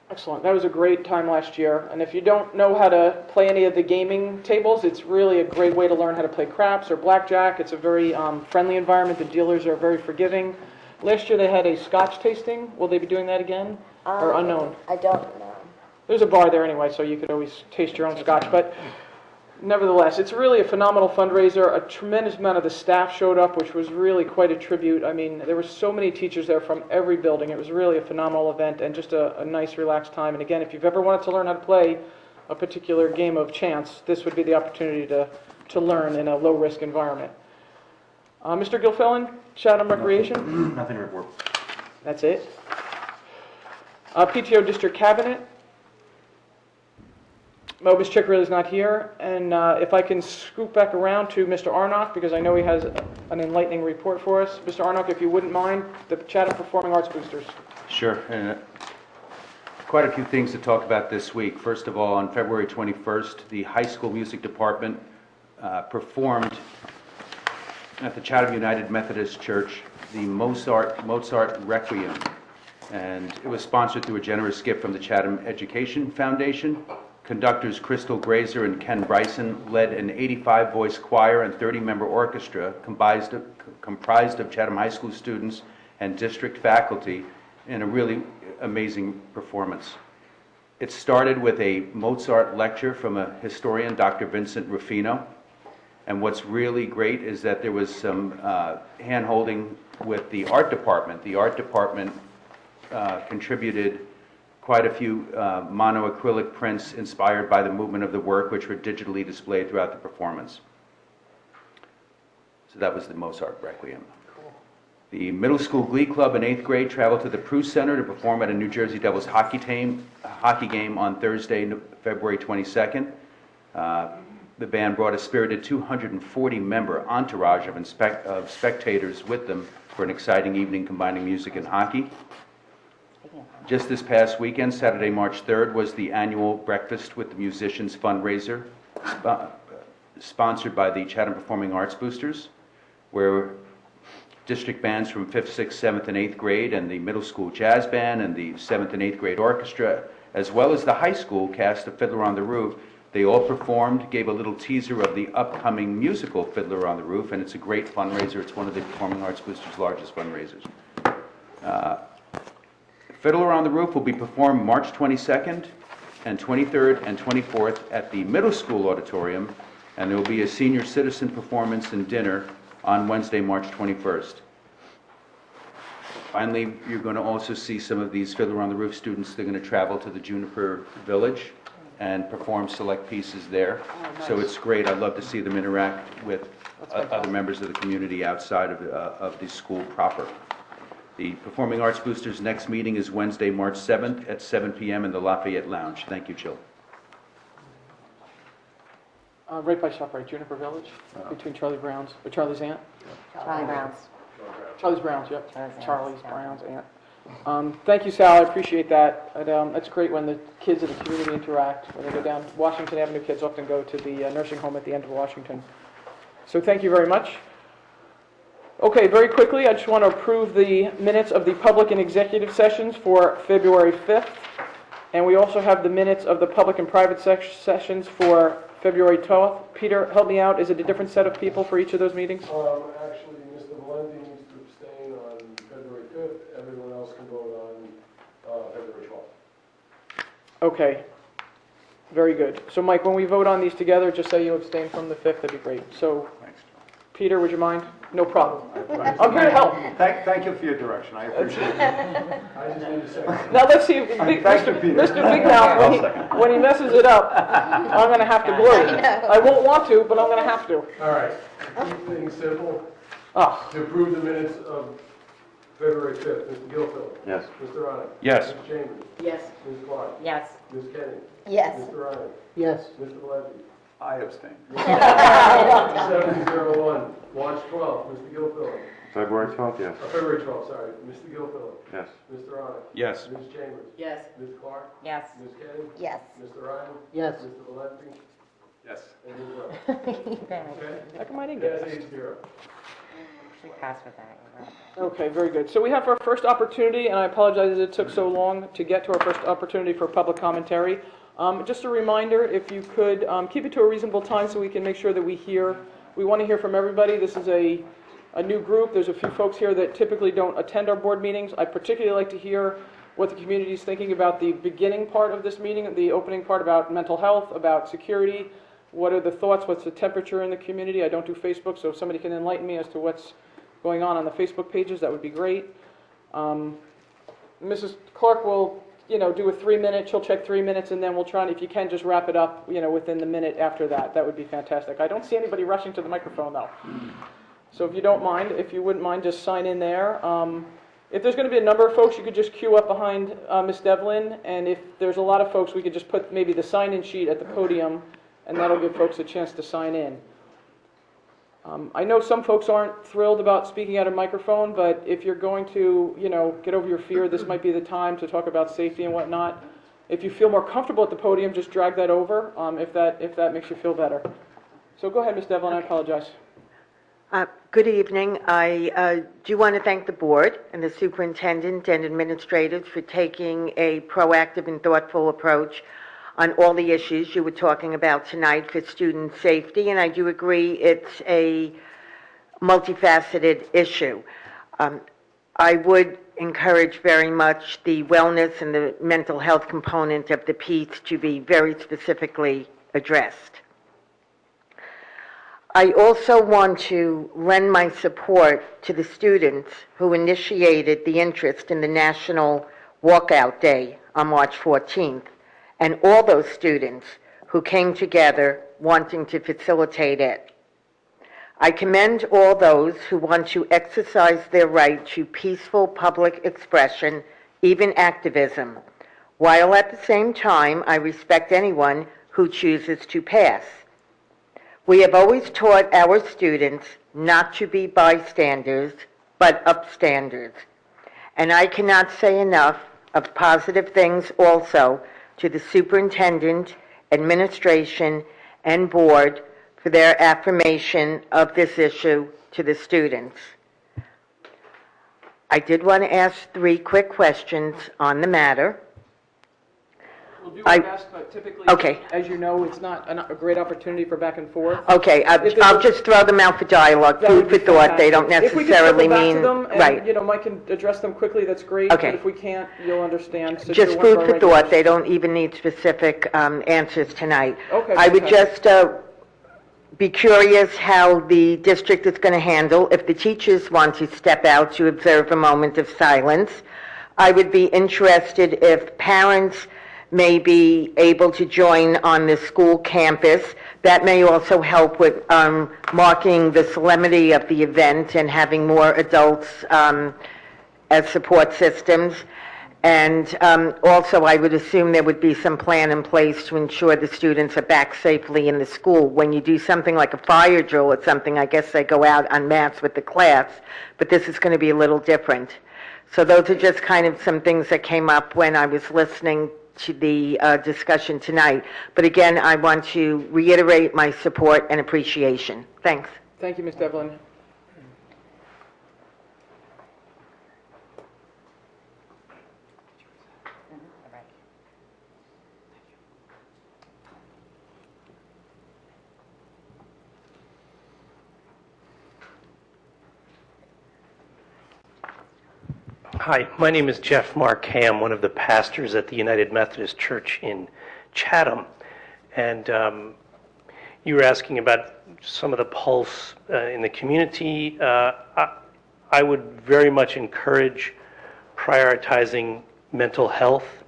Excellent. That was a great time last year. And if you don't know how to play any of the gaming tables, it's really a great way to learn how to play craps or blackjack. It's a very friendly environment. The dealers are very forgiving. Last year they had a scotch tasting. Will they be doing that again? Or unknown? I don't know. There's a bar there anyway, so you could always taste your own scotch. But nevertheless, it's really a phenomenal fundraiser. A tremendous amount of the staff showed up, which was really quite a tribute. I mean, there were so many teachers there from every building. It was really a phenomenal event and just a nice, relaxed time. And again, if you've ever wanted to learn how to play a particular game of chance, this would be the opportunity to learn in a low-risk environment. Mr. Gilfillan, Chatham Recreation? Nothing to report. That's it. PTO District Cabinet? Ms. Chickerill is not here, and if I can scoop back around to Mr. Arnott, because I know he has an enlightening report for us. Mr. Arnott, if you wouldn't mind, the Chatham Performing Arts Boosters. Sure. Quite a few things to talk about this week. First of all, on February 21st, the high school music department performed at the Chatham United Methodist Church the Mozart Requiem, and it was sponsored through a generous gift from the Chatham Education Foundation. Conductors Crystal Grazer and Ken Bryson led an 85-voice choir and 30-member orchestra comprised of Chatham High School students and district faculty in a really amazing performance. It started with a Mozart lecture from a historian, Dr. Vincent Ruffino, and what's really great is that there was some hand-holding with the art department. The art department contributed quite a few monoacrylic prints inspired by the movement of the work, which were digitally displayed throughout the performance. So that was the Mozart Requiem. The middle school glee club in 8th grade traveled to the Pruse Center to perform at a New Jersey Devils hockey game on Thursday, February 22nd. The band brought a spirited 240-member entourage of spectators with them for an exciting evening combining music and hockey. Just this past weekend, Saturday, March 3rd, was the annual Breakfast with the Musicians fundraiser, sponsored by the Chatham Performing Arts Boosters, where district bands from 5th, 6th, 7th, and 8th grade, and the middle school jazz band, and the 7th and 8th grade orchestra, as well as the high school cast of Fiddler on the Roof, they all performed, gave a little teaser of the upcoming musical Fiddler on the Roof, and it's a great fundraiser. It's one of the Performing Arts Boosters' largest fundraisers. Fiddler on the Roof will be performed March 22nd and 23rd and 24th at the middle school auditorium, and there will be a senior citizen performance and dinner on Wednesday, March 21st. Finally, you're going to also see some of these Fiddler on the Roof students. They're going to travel to the Juniper Village and perform select pieces there. So it's great. I'd love to see them interact with other members of the community outside of the school proper. The Performing Arts Boosters' next meeting is Wednesday, March 7th at 7 p.m. in the Lafayette Lounge. Thank you, Jill. Right by ShopRite, Juniper Village, between Charlie Brown's, or Charlie's aunt? Charlie Brown's. Charlie's Brown's, yep. Charlie's Charlie's yeah. Brown's aunt. Thank you, Sal, I appreciate that. It's great when the kids of the community interact. When they go down Washington Avenue, kids often go to the nursing home at the end of Washington. So thank you very much. Okay, very quickly, I just want to approve the minutes of the public and executive sessions for February 5th. And we also have the minutes of the public and private sessions for February 12th. Peter, help me out. Is it a different set of people for each of those meetings? Actually, Mr. Valenti needs to abstain on February 5th. Everyone else can vote on February 12th. Okay, very good. So Mike, when we vote on these together, just say you abstain from the 5th, that'd be great. So, Peter, would you mind? No problem. I'm here to help. Thank you for your direction, I appreciate it. I just need a second. Now, let's see if Mr. Big Mouth, when he messes it up, I'm going to have to gloat. I won't want to, but I'm going to have to. All right, keep things simple. Ah, To approve the minutes of February 5th, Mr. Gilfillan. Yes. Mr. Ronick. Yes. Mr. Chambers. Yes. Ms. Clark. Yes. Ms. Kenny. Yes. Mr. Ryan. Yes. Mr. Valenti. I abstain. 701, March 12th, Mr. Gilfillan. February 12th, yes. February 12th, sorry, Mr. Gilfillan. Yes. Mr. Ronick. Yes. Ms. Chambers. Yes. Ms. Clark. Yes. Ms. Kenny. Yes. Mr. Ryan. Yes. Mr. Valenti. Yes. And Ms. Webb. Okay? how come I didn't get Yes, it? 8-0. We passed with that. Okay, very good. So we have our first opportunity, and I apologize that it took so long to get to our first opportunity for public commentary. Just a reminder, if you could keep it to a reasonable time so we can make sure that we want to hear from everybody. This is a new group. There's a few folks here that typically don't attend our board meetings. I particularly like to hear what the community is thinking about the beginning part of this meeting, the opening part about mental health, about security. What are the thoughts? What's the temperature in the community? I don't do Facebook, so if somebody can enlighten me as to what's going on the Facebook pages, that would be great. Mrs. Clark will, do a 3-minute, she'll check 3 minutes, and then we'll try, and if you can, just wrap it up, within the minute after that. That would be fantastic. I don't see anybody rushing to the microphone, though. So if you wouldn't mind, just sign in there. If there's going to be a number of folks, you could just queue up behind Ms. Devlin, and if there's a lot of folks, we could just put maybe the sign-in sheet at the podium, and that'll give folks a chance to sign in. I know some folks aren't thrilled about speaking at a microphone, but if you're going to, get over your fear, this might be the time to talk about safety and whatnot. If you feel more comfortable at the podium, just drag that over, if that makes you feel better. So go ahead, Ms. Devlin, I apologize. Good evening. I do want to thank the board and the superintendent and administrators for taking a proactive and thoughtful approach on all the issues you were talking about tonight for student safety, and I do agree it's a multifaceted issue. I would encourage very much the wellness and the mental health component of the piece to be very specifically addressed. I also want to lend my support to the students who initiated the interest in the National Walkout Day on March 14th, and all those students who came together wanting to facilitate it. I commend all those who want to exercise their right to peaceful public expression, even activism, while at the same time I respect anyone who chooses to pass. We have always taught our students not to be bystanders, but upstanders. And I cannot say enough of positive things also to the superintendent, administration, and board for their affirmation of this issue to the students. I did want to ask 3 quick questions on the matter. We'll do our best, but typically, Okay. as you know, it's not a great opportunity for back and forth. Okay, I'll just throw them out for dialogue, That would food be for thought. They don't fantastic. necessarily If we mean, can circle back to them, right. and, Mike can address them quickly, that's great. Okay. But if we can't, you'll understand. since Just you're one of food our for regulars. thought. They don't even need specific answers tonight. Okay, I would fantastic. just be curious how the district is going to handle if the teachers want to step out to observe a moment of silence. I would be interested if parents may be able to join on the school campus. That may also help with marking the solemnity of the event and having more adults as support systems. And also, I would assume there would be some plan in place to ensure the students are back safely in the school. When you do something like a fire drill or something, I guess they go out en masse with the class, but this is going to be a little different. So those are just kind of some things that came up when I was listening to the discussion tonight. But again, I want to reiterate my support and appreciation. Thanks. Thank you, Ms. Devlin. Hi, my name is Jeff Mark Ham, one of the pastors at the United Methodist Church in Chatham. And you were asking about some of the pulse in the community. I would very much encourage prioritizing mental health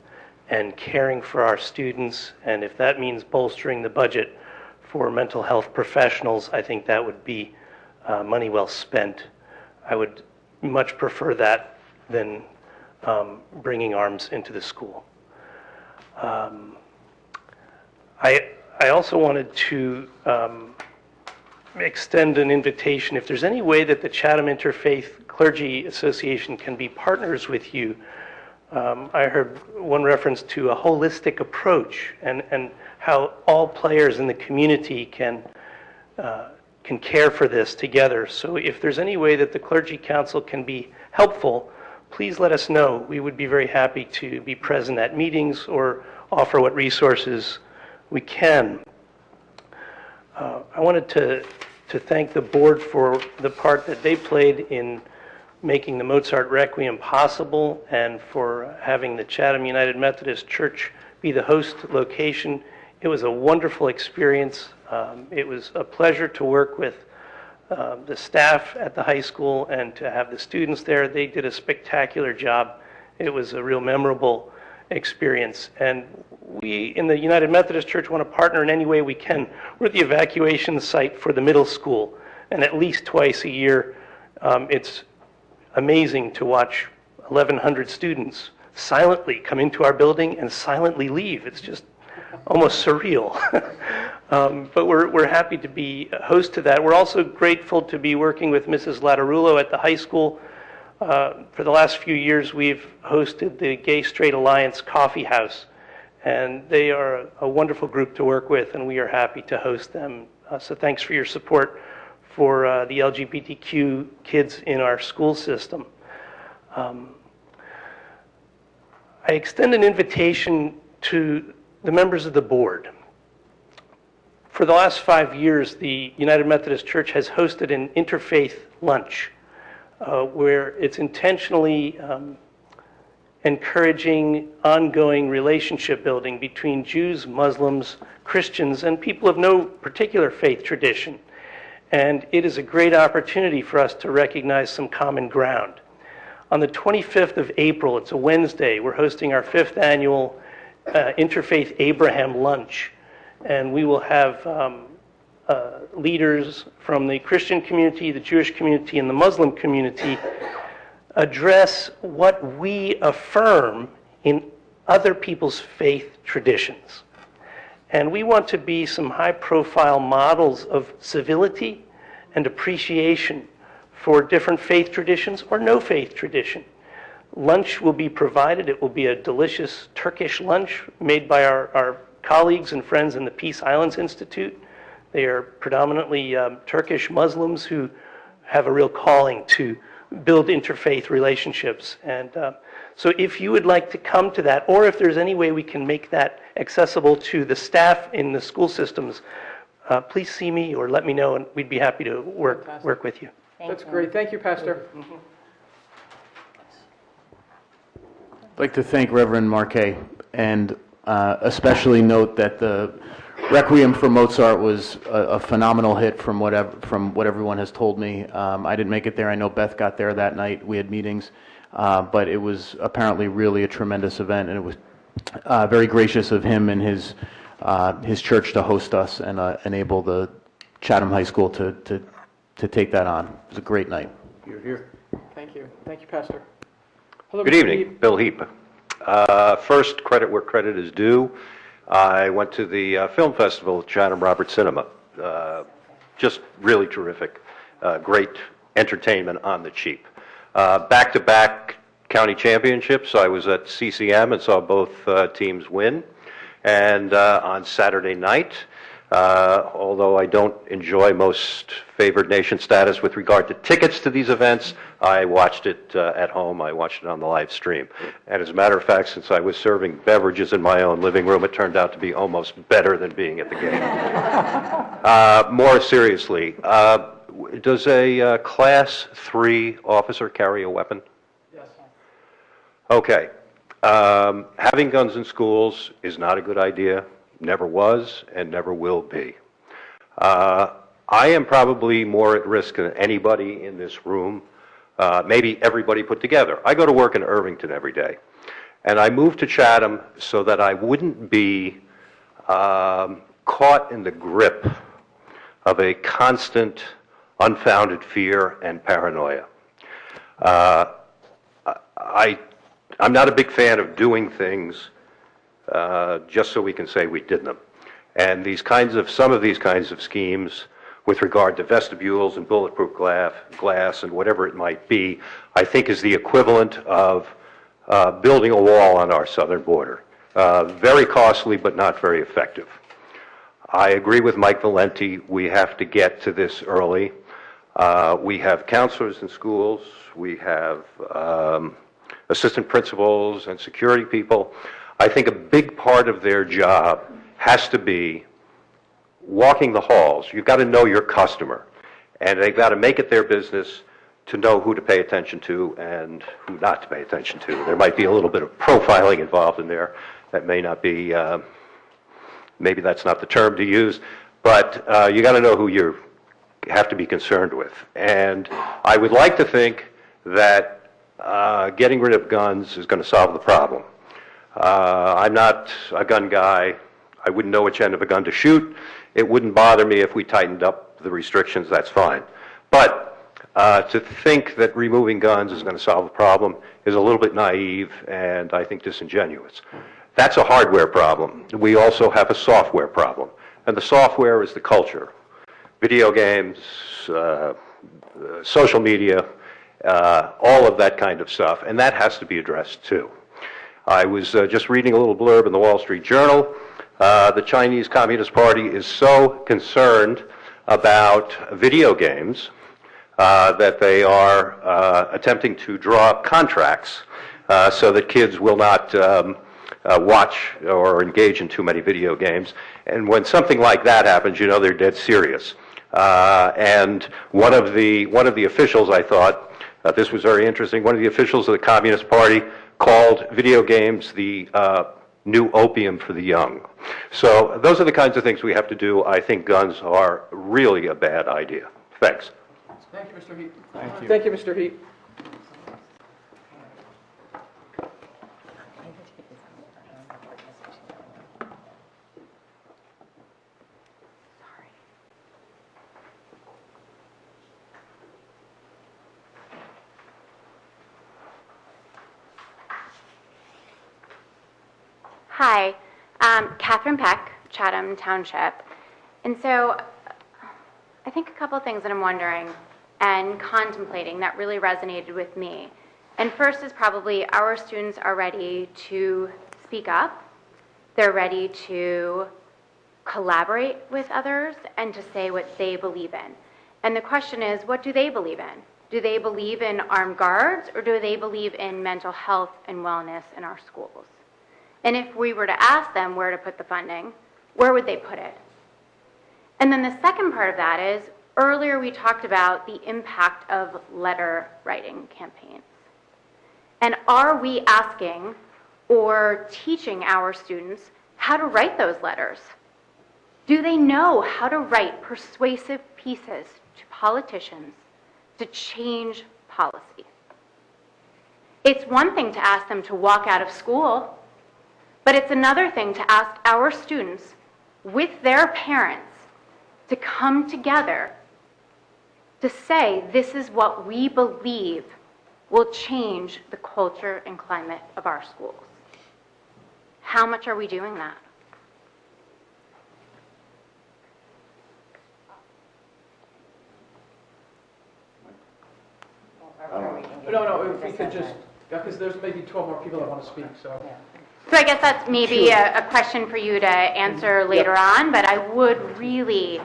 and caring for our students. And if that means bolstering the budget for mental health professionals, I think that would be money well spent. I would much prefer that than bringing arms into the school. I also wanted to extend an invitation. If there's any way that the Chatham Interfaith Clergy Association can be partners with you, I heard one reference to a holistic approach and how all players in the community can care for this together. So if there's any way that the Clergy Council can be helpful, please let us know. We would be very happy to be present at meetings or offer what resources we can. I wanted to thank the board for the part that they played in making the Mozart Requiem possible and for having the Chatham United Methodist Church be the host location. It was a wonderful experience. It was a pleasure to work with the staff at the high school and to have the students there. They did a spectacular job. It was a real memorable experience. And we in the United Methodist Church want to partner in any way we can. We're the evacuation site for the middle school, and at least twice a year, it's amazing to watch 1,100 students silently come into our building and silently leave. It's just almost surreal. But we're happy to be host to that. We're also grateful to be working with Mrs. Latarullo at the high school. For the last few years, we've hosted the Gay Straight Alliance Coffee House, and they are a wonderful group to work with, and we are happy to host them. So thanks for your support for the LGBTQ kids in our school system. I extend an invitation to the members of the board. For the last 5 years, the United Methodist Church has hosted an interfaith lunch where it's intentionally encouraging ongoing relationship building between Jews, Muslims, Christians, and people of no particular faith tradition. And it is a great opportunity for us to recognize some common ground. On the 25th of April, it's a Wednesday, we're hosting our 5th annual Interfaith Abraham Lunch. And we will have leaders from the Christian community, the Jewish community, and the Muslim community address what we affirm in other people's faith traditions. And we want to be some high-profile models of civility and appreciation for different faith traditions or no faith tradition. Lunch will be provided. It will be a delicious Turkish lunch made by our colleagues and friends in the Peace Islands Institute. They are predominantly Turkish Muslims who have a real calling to build interfaith relationships. And so if you would like to come to that, or if there's any way we can make that accessible to the staff in the school systems, please see me or let me know, and we'd be happy to work with you. That's great. Thank you, Pastor. I'd like to thank Reverend Marquet, and especially note that the Requiem for Mozart was a phenomenal hit from what everyone has told me. I didn't make it there. I know Beth got there that night. We had meetings, but it was apparently really a tremendous event, and it was very gracious of him and his church to host us and enable the Chatham High School to take that on. It was a great night. You're here. Thank you. Thank you, Pastor. Hello, Good Mr. evening, Heap. Bill Heap. First, credit where credit is due. I went to the film festival at Chatham Robert Cinema. Just really terrific. Great entertainment on the cheap. Back-to-back county championships. I was at CCM and saw both teams win. And on Saturday night, although I don't enjoy most favored nation status with regard to tickets to these events, I watched it at home. I watched it on the live stream. And as a matter of fact, since I was serving beverages in my own living room, it turned out to be almost better than being at the game. More seriously, does a Class 3 officer carry a weapon? Yes. Okay. Having guns in schools is not a good idea. Never was and never will be. I am probably more at risk than anybody in this room, maybe everybody put together. I go to work in Irvington every day, and I moved to Chatham so that I wouldn't be caught in the grip of a constant, unfounded fear and paranoia. I'm not a big fan of doing things just so we can say we did them. And some of these kinds of schemes with regard to vestibules and bulletproof glass and whatever it might be, I think is the equivalent of building a wall on our southern border. Very costly, but not very effective. I agree with Mike Valenti. We have to get to this early. We have counselors in schools. We have assistant principals and security people. I think a big part of their job has to be walking the halls. You've got to know your customer, and they've got to make it their business to know who to pay attention to and who not to pay attention to. There might be a little bit of profiling involved in there. That may not be, maybe that's not the term to use, but you got to know who you have to be concerned with. And I would like to think that getting rid of guns is going to solve the problem. I'm not a gun guy. I wouldn't know which end of a gun to shoot. It wouldn't bother me if we tightened up the restrictions. That's fine. But To think that removing guns is going to solve the problem is a little bit naive and I think disingenuous. That's a hardware problem. We also have a software problem, and the software is the culture. Video games, social media, all of that kind of stuff, and that has to be addressed too. I was just reading a little blurb in the Wall Street Journal. The Chinese Communist Party is so concerned about video games that they are attempting to draw contracts so that kids will not watch or engage in too many video games. And when something like that happens, you know they're dead serious. And one of the officials, I thought, this was very interesting, one of the officials of the Communist Party called video games the new opium for the young. So those are the kinds of things we have to do. I think guns are really a bad idea. Thanks. Thank you, Mr. Heap. Thank you. Thank you, Mr. Heap. Hi, Catherine Peck, Chatham Township. And so I think a couple of things that I'm wondering and contemplating that really resonated with me. And first is probably our students are ready to speak up. They're ready to collaborate with others and to say what they believe in. And the question is, what do they believe in? Do they believe in armed guards, or do they believe in mental health and wellness in our schools? And if we were to ask them where to put the funding, where would they put it? And then the second part of that is, earlier we talked about the impact of letter writing campaigns. And are we asking or teaching our students how to write those letters? Do they know how to write persuasive pieces to politicians to change policy? It's one thing to ask them to walk out of school, but it's another thing to ask our students with their parents to come together to say, this is what we believe will change the culture and climate of our schools. How much are we doing that? No, if we could just, because there's maybe 12 more people that want to speak, so. So I guess that's maybe a question for you to answer later on, but I would really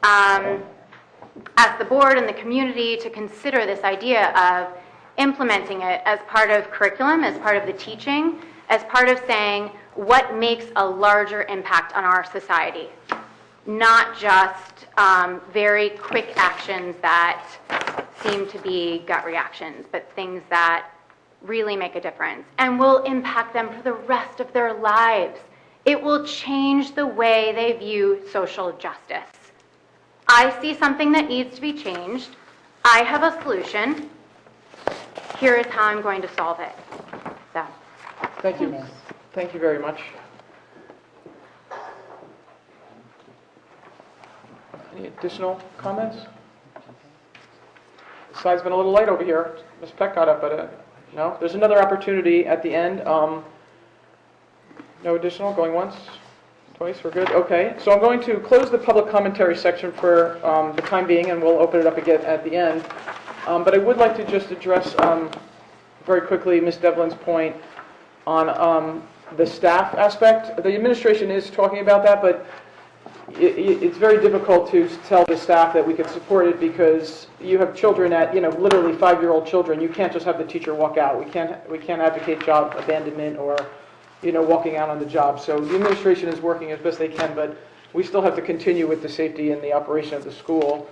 ask the board and the community to consider this idea of implementing it as part of curriculum, as part of the teaching, as part of saying what makes a larger impact on our society, not just very quick actions that seem to be gut reactions, but things that really make a difference and will impact them for the rest of their lives. It will change the way they view social justice. I see something that needs to be changed. I have a solution. Here is how I'm going to solve it. So, Thank you. Thank you very much. Any additional comments? The side's been a little light over here. Ms. Peck got up, but no. There's another opportunity at the end. No additional, going once, twice, we're good? Okay, so I'm going to close the public commentary section for the time being, and we'll open it up again at the end. But I would like to just address very quickly Ms. Devlin's point on the staff aspect. The administration is talking about that, but it's very difficult to tell the staff that we could support it because you have children at, literally 5-year-old children. You can't just have the teacher walk out. We can't advocate job abandonment or, walking out on the job. So the administration is working as best they can, but we still have to continue with the safety and the operation of the school.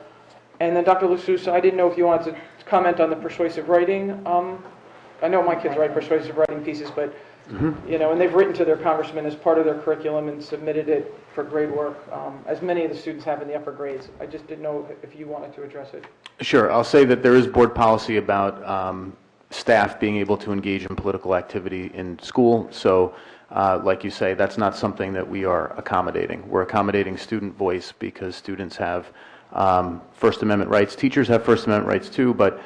And then Dr. LaSousa, I didn't know if you wanted to comment on the persuasive writing. I know my kids write persuasive writing pieces, but and they've written to their congressman as part of their curriculum and submitted it for grade work, as many of the students have in the upper grades. I just didn't know if you wanted to address it. Sure. I'll say that there is board policy about staff being able to engage in political activity in school. So, like you say, that's not something that we are accommodating. We're accommodating student voice because students have First Amendment rights. Teachers have First Amendment rights too, but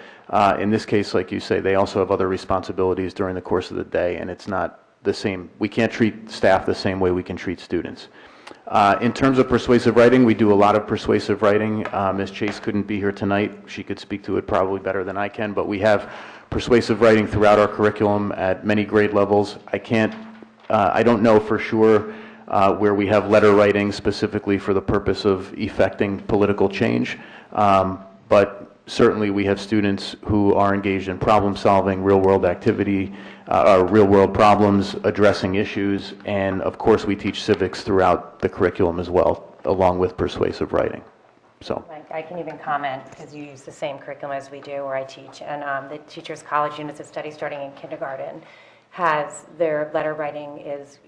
in this case, like you say, they also have other responsibilities during the course of the day, and it's not the same. We can't treat staff the same way we can treat students. In terms of persuasive writing, we do a lot of persuasive writing. Ms. Chase couldn't be here tonight. She could speak to it probably better than I can, but we have persuasive writing throughout our curriculum at many grade levels. I don't know for sure where we have letter writing specifically for the purpose of effecting political change, but certainly we have students who are engaged in problem solving, real world activity, real world problems, addressing issues, and of course we teach civics throughout the curriculum as well, along with persuasive writing. So. I can even comment, because you use the same curriculum as we do, where I teach, and the Teachers College Units of Study starting in kindergarten has their letter writing is,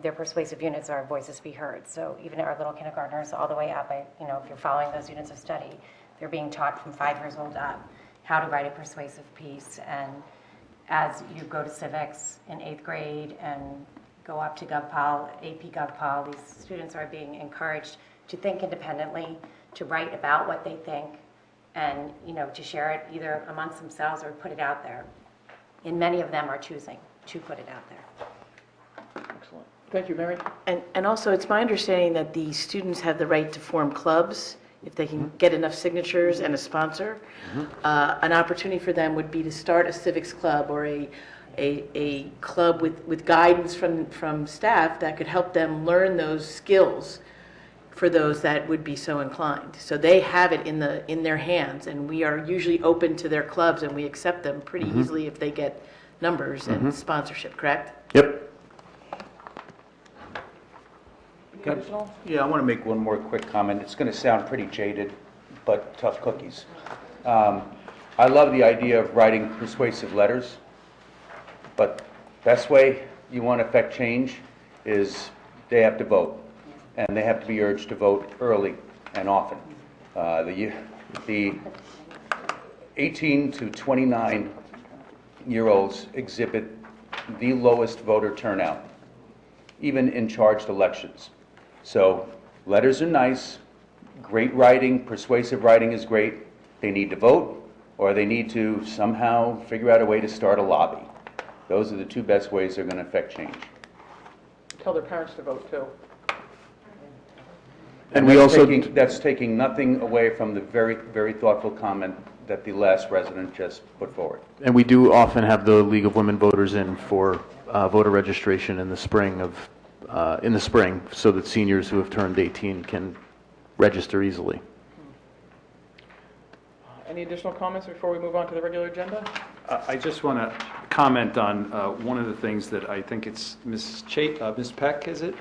their persuasive units are voices be heard. So even our little kindergartners all the way up, if you're following those units of study, they're being taught from 5 years old up how to write a persuasive piece. And as you go to civics in 8th grade and go up to GovPol, AP GovPol, these students are being encouraged to think independently, to write about what they think, and to share it either amongst themselves or put it out there. And many of them are choosing to put it out there. Excellent. Thank you, Mary. And also, it's my understanding that the students have the right to form clubs if they can get enough signatures and a sponsor. An opportunity for them would be to start a civics club or a club with guidance from staff that could help them learn those skills for those that would be so inclined. So they have it in their hands, and we are usually open to their clubs, and we accept them pretty easily if they get numbers and sponsorship, correct? Yep. Any additional? Yeah, I want to make one more quick comment. It's going to sound pretty jaded, but tough cookies. I love the idea of writing persuasive letters, but best way you want to affect change is they have to vote, and they have to be urged to vote early and often. The 18 to 29-year-olds exhibit the lowest voter turnout, even in charged elections. So letters are nice, great writing, persuasive writing is great. They need to vote, or they need to somehow figure out a way to start a lobby. Those are the 2 best ways they're going to affect change. Tell their parents to vote too. And we also That's taking nothing away from the very, very thoughtful comment that the last resident just put forward. And we do often have the League of Women Voters in for voter registration in the spring so that seniors who have turned 18 can register easily. Any additional comments before we move on to the regular agenda? I just want to comment on one of the things that I think it's Ms. Peck, is it?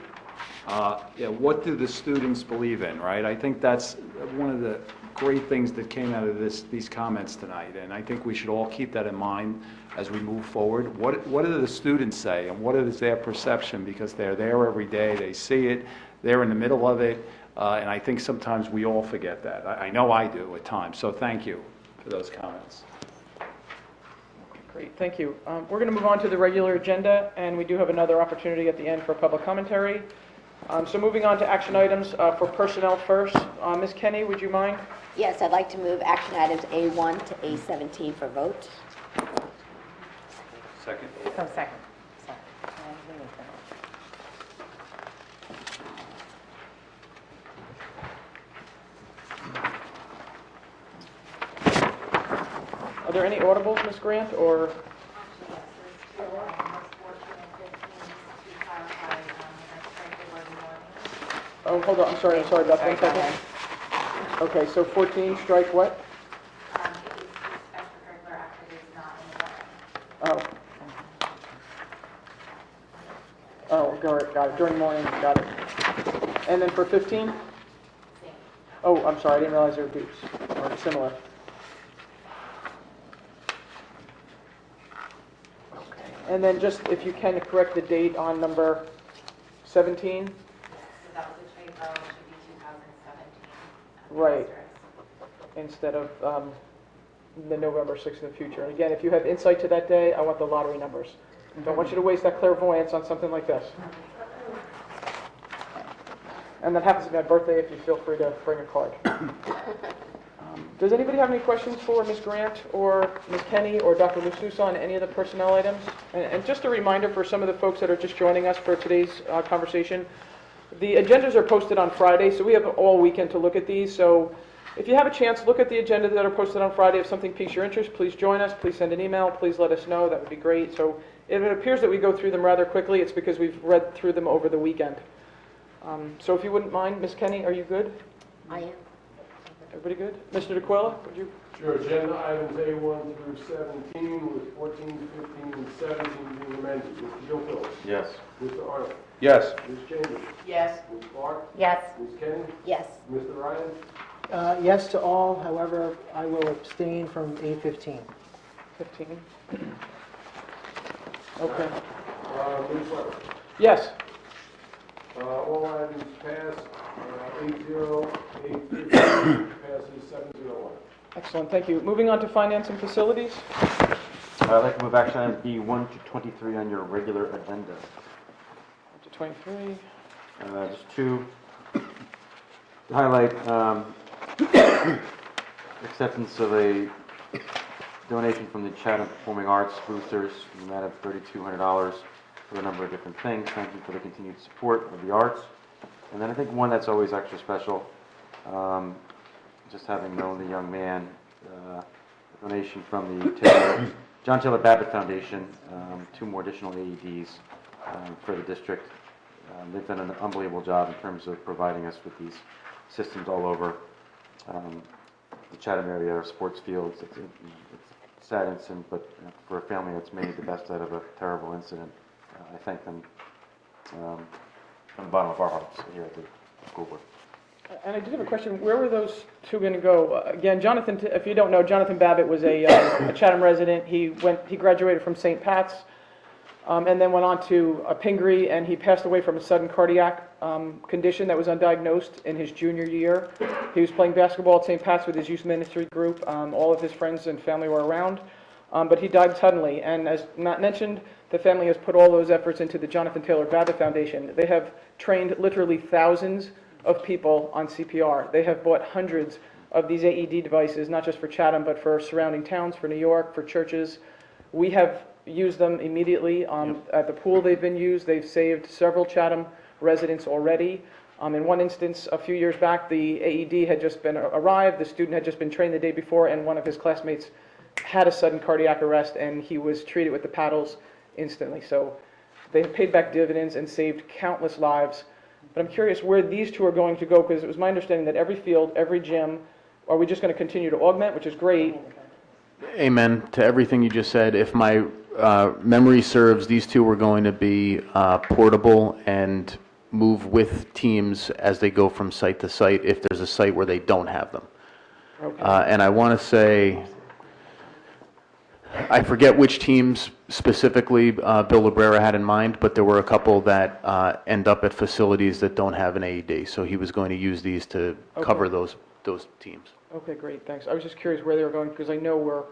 What do the students believe in, right? I think that's one of the great things that came out of these comments tonight, and I think we should all keep that in mind as we move forward. What do the students say, and what is their perception? Because they're there every day, they see it, they're in the middle of it, and I think sometimes we all forget that. I know I do at times, so thank you for those comments. Great, thank you. We're going to move on to the regular agenda, and we do have another opportunity at the end for public commentary. So moving on to action items for personnel first. Ms. Kenny, would you mind? Yes, I'd like to move action items A1 to A17 for vote. Second. Oh, second. Sorry. Are there any audibles, Ms. Grant, or? Oh, hold on, I'm sorry about 1 second. Okay, so 14, strike what? Oh. Oh, got it, during morning, got it. And then for 15? Oh, I'm sorry, I didn't realize they were dupes, or similar. Okay. And then just, if you can, correct the date on number 17? That was a typo, it should be 2017. Right. Instead of the November 6th in the future. And again, if you have insight to that day, I want the lottery numbers. Don't want you to waste that clairvoyance on something like this. And that happens to be my birthday, if you feel free to bring a card. Does anybody have any questions for Ms. Grant or Ms. Kenny or Dr. Lusus on any of the personnel items? And just a reminder for some of the folks that are just joining us for today's conversation, the agendas are posted on Friday, so we have all weekend to look at these. So if you have a chance, look at the agenda that are posted on Friday. If something piques your interest, please join us. Please send an email. Please let us know. That would be great. So if it appears that we go through them rather quickly, it's because we've read through them over the weekend. So if you wouldn't mind, Ms. Kenny, are you good? I am. Everybody good? Mr. DeQuilla, would you? Sure, agenda items A1 through 17, with 14, 15, and 17 being amended. Mr. Gilfillan? Yes. Mr. Arnold? Yes. Ms. Chambers? Yes. Ms. Clark? Yes. Ms. Kenny? Yes. Mr. Ryan? Yes to all, however, I will abstain from A15. 15. Okay. Ms. Weber? Yes. All items passed, 8-0, 8-15, passes 7-0-1. Excellent, thank you. Moving on to finance and facilities. I'd like to move action items B1 to 23 on your regular agenda. To 23. Just two to highlight acceptance of a donation from the Chatham Performing Arts Boosters in the amount of $3,200 for a number of different things. Thank you for the continued support of the arts. And then I think one that's always extra special, just having known the young man, a donation from the John Taylor Babbitt Foundation, 2 more additional AEDs for the district. They've done an unbelievable job in terms of providing us with these systems all over the Chatham area, our sports fields. It's a sad incident, but for a family that's made the best out of a terrible incident, I thank them from the bottom of our hearts here at the school board. And I did have a question. Where were those 2 going to go? Again, Jonathan, if you don't know, Jonathan Babbitt was a Chatham resident. He graduated from St. Pat's and then went on to Pingree, and he passed away from a sudden cardiac condition that was undiagnosed in his junior year. He was playing basketball at St. Pat's with his youth ministry group. All of his friends and family were around, but he died suddenly. And as Matt mentioned, the family has put all those efforts into the Jonathan Taylor Babbitt Foundation. They have trained literally thousands of people on CPR. They have bought hundreds of these AED devices, not just for Chatham, but for surrounding towns, for New York, for churches. We have used them immediately. At the pool they've been used. They've saved several Chatham residents already. In one instance, a few years back, the AED had just been arrived, the student had just been trained the day before, and one of his classmates had a sudden cardiac arrest, and he was treated with the paddles instantly. So they have paid back dividends and saved countless lives. But I'm curious where these 2 are going to go, because it was my understanding that every field, every gym, are we just going to continue to augment, which is great. Amen to everything you just said. If my memory serves, these 2 were going to be portable and move with teams as they go from site to site if there's a site where they don't have them. Okay. And I want to say, I forget which teams specifically Bill Librera had in mind, but there were a couple that end up at facilities that don't have an AED. So he was going to use these to cover those teams. Okay, great, thanks. I was just curious where they were going, because I know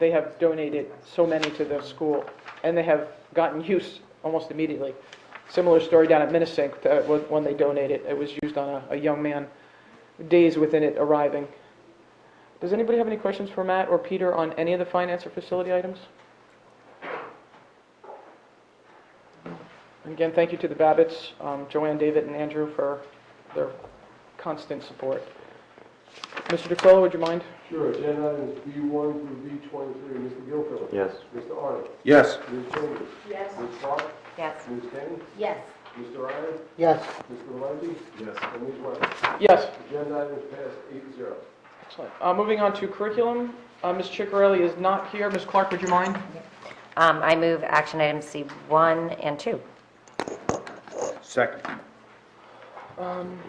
they have donated so many to the school, and they have gotten use almost immediately. Similar story down at Minnesink, when they donated. It was used on a young man, days within it arriving. Does anybody have any questions for Matt or Peter on any of the finance or facility items? Again, thank you to the Babbitts, Joanne, David, and Andrew for their constant support. Mr. DeQuilla, would you mind? Sure, agenda items B1 through B23. Mr. Gilfillan? Yes. Mr. Arnold? Yes. Ms. Chambers? Yes. Ms. Clark? Yes. Ms. Kenny? Yes. Mr. Ryan? Yes. Mr. Valenti? Yes. And Ms. Weber? Yes. Agenda items passed 8-0. Excellent. Moving on to curriculum. Ms. Ciccarelli is not here. Ms. Clark, would you mind? I move action items C1 and 2. Second.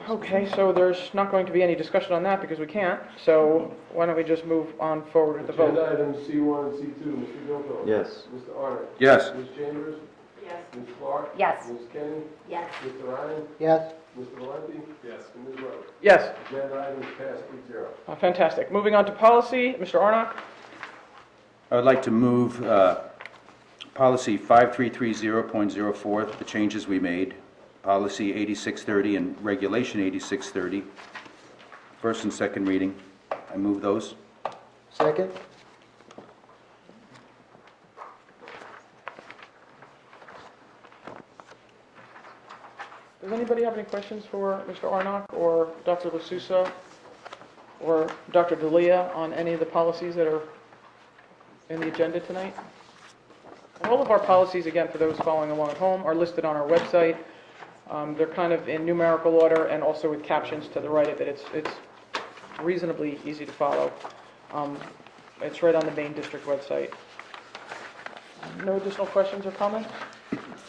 Okay, so there's not going to be any discussion on that because we can't. So why don't we just move on forward with the vote? Agenda items C1 and C2. Mr. Gilfillan? Yes. Mr. Arnold? Yes. Ms. Chambers? Yes. Ms. Clark? Yes. Ms. Kenny? Yes. Mr. Ryan? Yes. Mr. Valenti? Yes. And Ms. Weber? Yes. Agenda items passed 8-0. Fantastic. Moving on to policy. Mr. Arnott? I would like to move policy 5330.04, the changes we made, Policy 8630 and Regulation 8630, first and second reading. I move those. Second? Does anybody have any questions for Mr. Arnott or Dr. LaSousa or Dr. D'Elia on any of the policies that are in the agenda tonight? All of our policies, again, for those following along at home, are listed on our website. They're kind of in numerical order and also with captions to the right of it. It's reasonably easy to follow. It's right on the main district website. No additional questions or comments?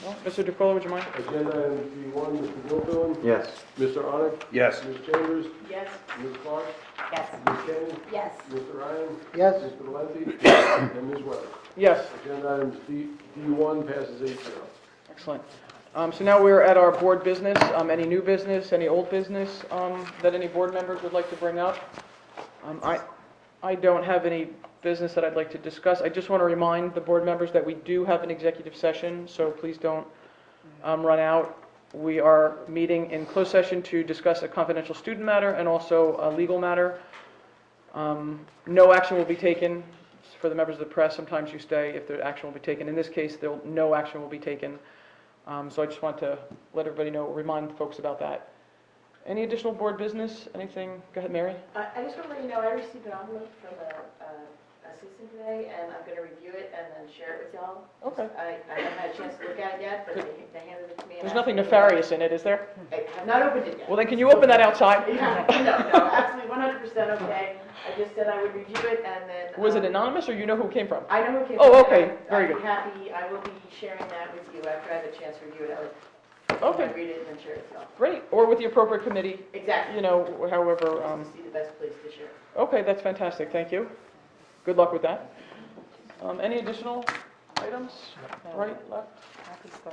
No? Mr. DeCola, would you mind? Agenda item G1, Mr. Gilfillan? Yes. Mr. Arnott? Yes. Ms. Chambers? Yes. Ms. Clark? Yes. Ms. Kenny? Yes. Mr. Ryan? Yes? Mr. Valenti? And Ms. Weber? Yes. Agenda items D1 passes 8-0. Excellent. So now we're at our board business. Any new business, any old business that any board members would like to bring up? I don't have any business that I'd like to discuss. I just want to remind the board members that we do have an executive session, so please don't run out. We are meeting in closed session to discuss a confidential student matter and also a legal matter. No action will be taken. For the members of the press, sometimes you stay if the action will be taken. In this case, no action will be taken. So I just want to let everybody know, remind folks about that. Any additional board business? Anything? Go ahead, Mary. I just want to let you know, I received an envelope from the assistant today, and I'm going to review it and then share it with y'all. Okay. I haven't had a chance to look at it yet, but they handed it to me. and There's nothing asked me- nefarious in it, is there? I have not opened it yet. Well, then can you open that outside? Yeah, no, absolutely, 100% okay. I just said I would review it and then. Was it anonymous, or you know who it came from? I know who it came Oh, from. okay, very I'm good. happy, I will be sharing that with you after I have a chance to review it. Okay. I'll read it and then share it with y'all. Great, or with the appropriate committee, Exactly. you know, however. This is the best place to share. Okay, that's fantastic, thank you. Good luck with that. Any additional items? Right, left? Hockey score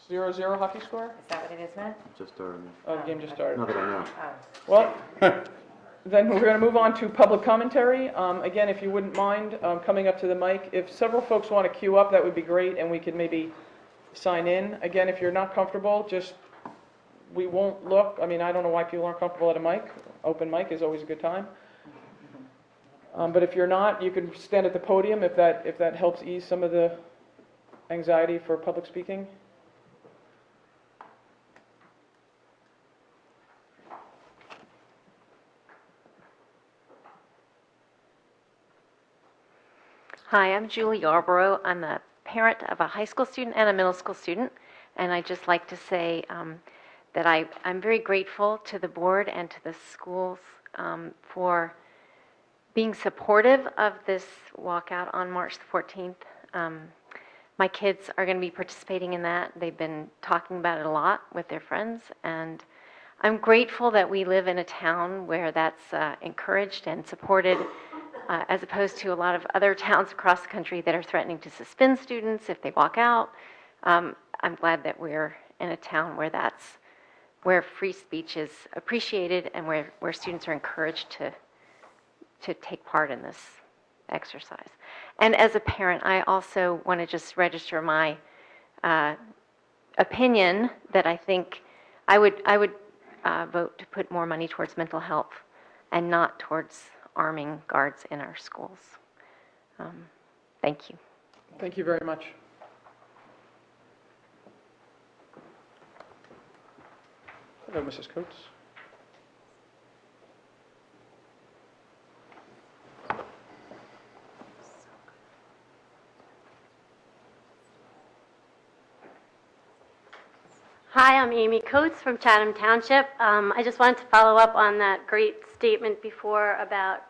0-0. 0-0 hockey score? Is that what it is, Matt? Just started. Oh, the game just started. Not that I know. Oh. Well, then we're going to move on to public commentary. Again, if you wouldn't mind coming up to the mic, if several folks want to queue up, that would be great, and we could maybe sign in. Again, if you're not comfortable, just, we won't look. I mean, I don't know why people aren't comfortable at a mic. Open mic is always a good time. But if you're not, you can stand at the podium if that helps ease some of the anxiety for public speaking. Hi, I'm Julie Yarborough. I'm the parent of a high school student and a middle school student, and I'd just like to say that I'm very grateful to the board and to the schools for being supportive of this walkout on March the 14th. My kids are going to be participating in that. They've been talking about it a lot with their friends, and I'm grateful that we live in a town where that's encouraged and supported, as opposed to a lot of other towns across the country that are threatening to suspend students if they walk out. I'm glad that we're in a town where free speech is appreciated and where students are encouraged to take part in this exercise. And as a parent, I also want to just register my opinion that I think I would vote to put more money towards mental health and not towards arming guards in our schools. Thank you. Thank you very much. Hello, Mrs. Coates. Hi, I'm Amy Coates from Chatham Township. I just wanted to follow up on that great statement before about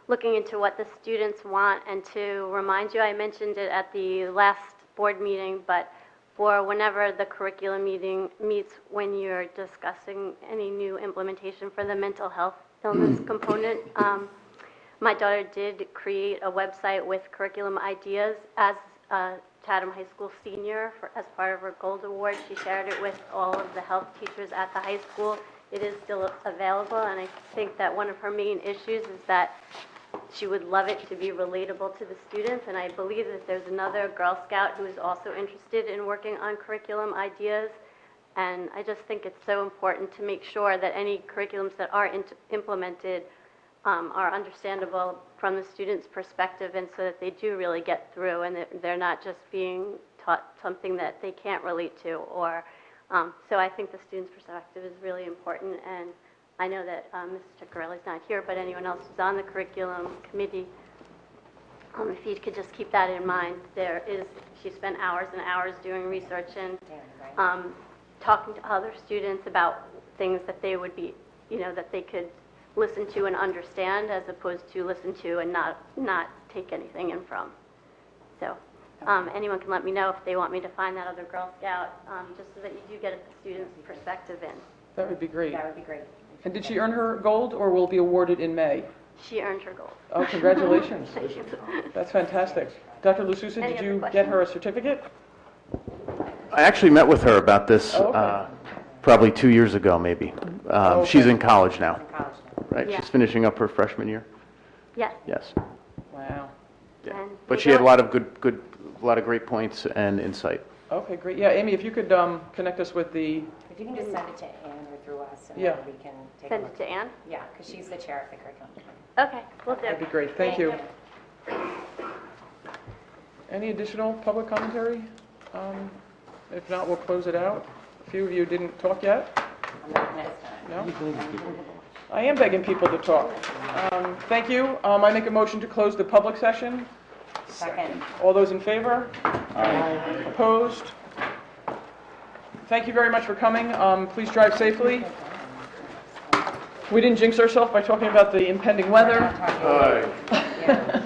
looking into what the students want, and to remind you, I mentioned it at the last board meeting, but for whenever the curriculum meeting meets, when you're discussing any new implementation for the mental health illness component, my daughter did create a website with curriculum ideas as a Chatham High School senior as part of her Gold Award. She shared it with all of the health teachers at the high school. It is still available, and I think that one of her main issues is that she would love it to be relatable to the students, and I believe that there's another Girl Scout who is also interested in working on curriculum ideas And I just think it's so important to make sure that any curriculums that are implemented are understandable from the student's perspective, and so that they do really get through, and that they're not just being taught something that they can't relate to. Or so I think the student's perspective is really important, and I know that Mr. Corelli's not here, but anyone else who's on the curriculum committee, if you could just keep that in mind. She spent hours and hours doing research and talking to other students about things that they would be, that they could listen to and understand, as opposed to listen to and not take anything in from. So anyone can let me know if they want me to find that other Girl Scout, just so that you do get the student's perspective in. That would be great. That would be great. And did she earn her gold, or will it be awarded in May? She earned her gold. Oh, congratulations. Thank you. That's fantastic. Dr. LaSousa, Any did other you questions? get her a certificate? I actually met with her about this Oh, okay. probably 2 years ago, maybe. Okay. She's in college now, right? Yeah. She's finishing up her freshman year. Yes. Yes. Wow. Yeah. And But we she had a don't- lot of great points and insight. Okay, great. Yeah, Amy, if you could connect us with the, If you can just send it to Anne or through us, and Yeah. then we can take a Send look. it to Anne? Yeah, because she's the chair of the curriculum committee. Okay, will do. that'd be great. Thank you. Any additional public commentary? If not, we'll close it out. A few of you didn't talk yet? I'm not next time. No? I am begging people to talk. Thank you. I make a motion to close the public session. Second. All those in favor? Aye. Opposed? Thank you very much for coming. Please drive safely. We didn't jinx ourselves by talking about the impending weather. Yeah.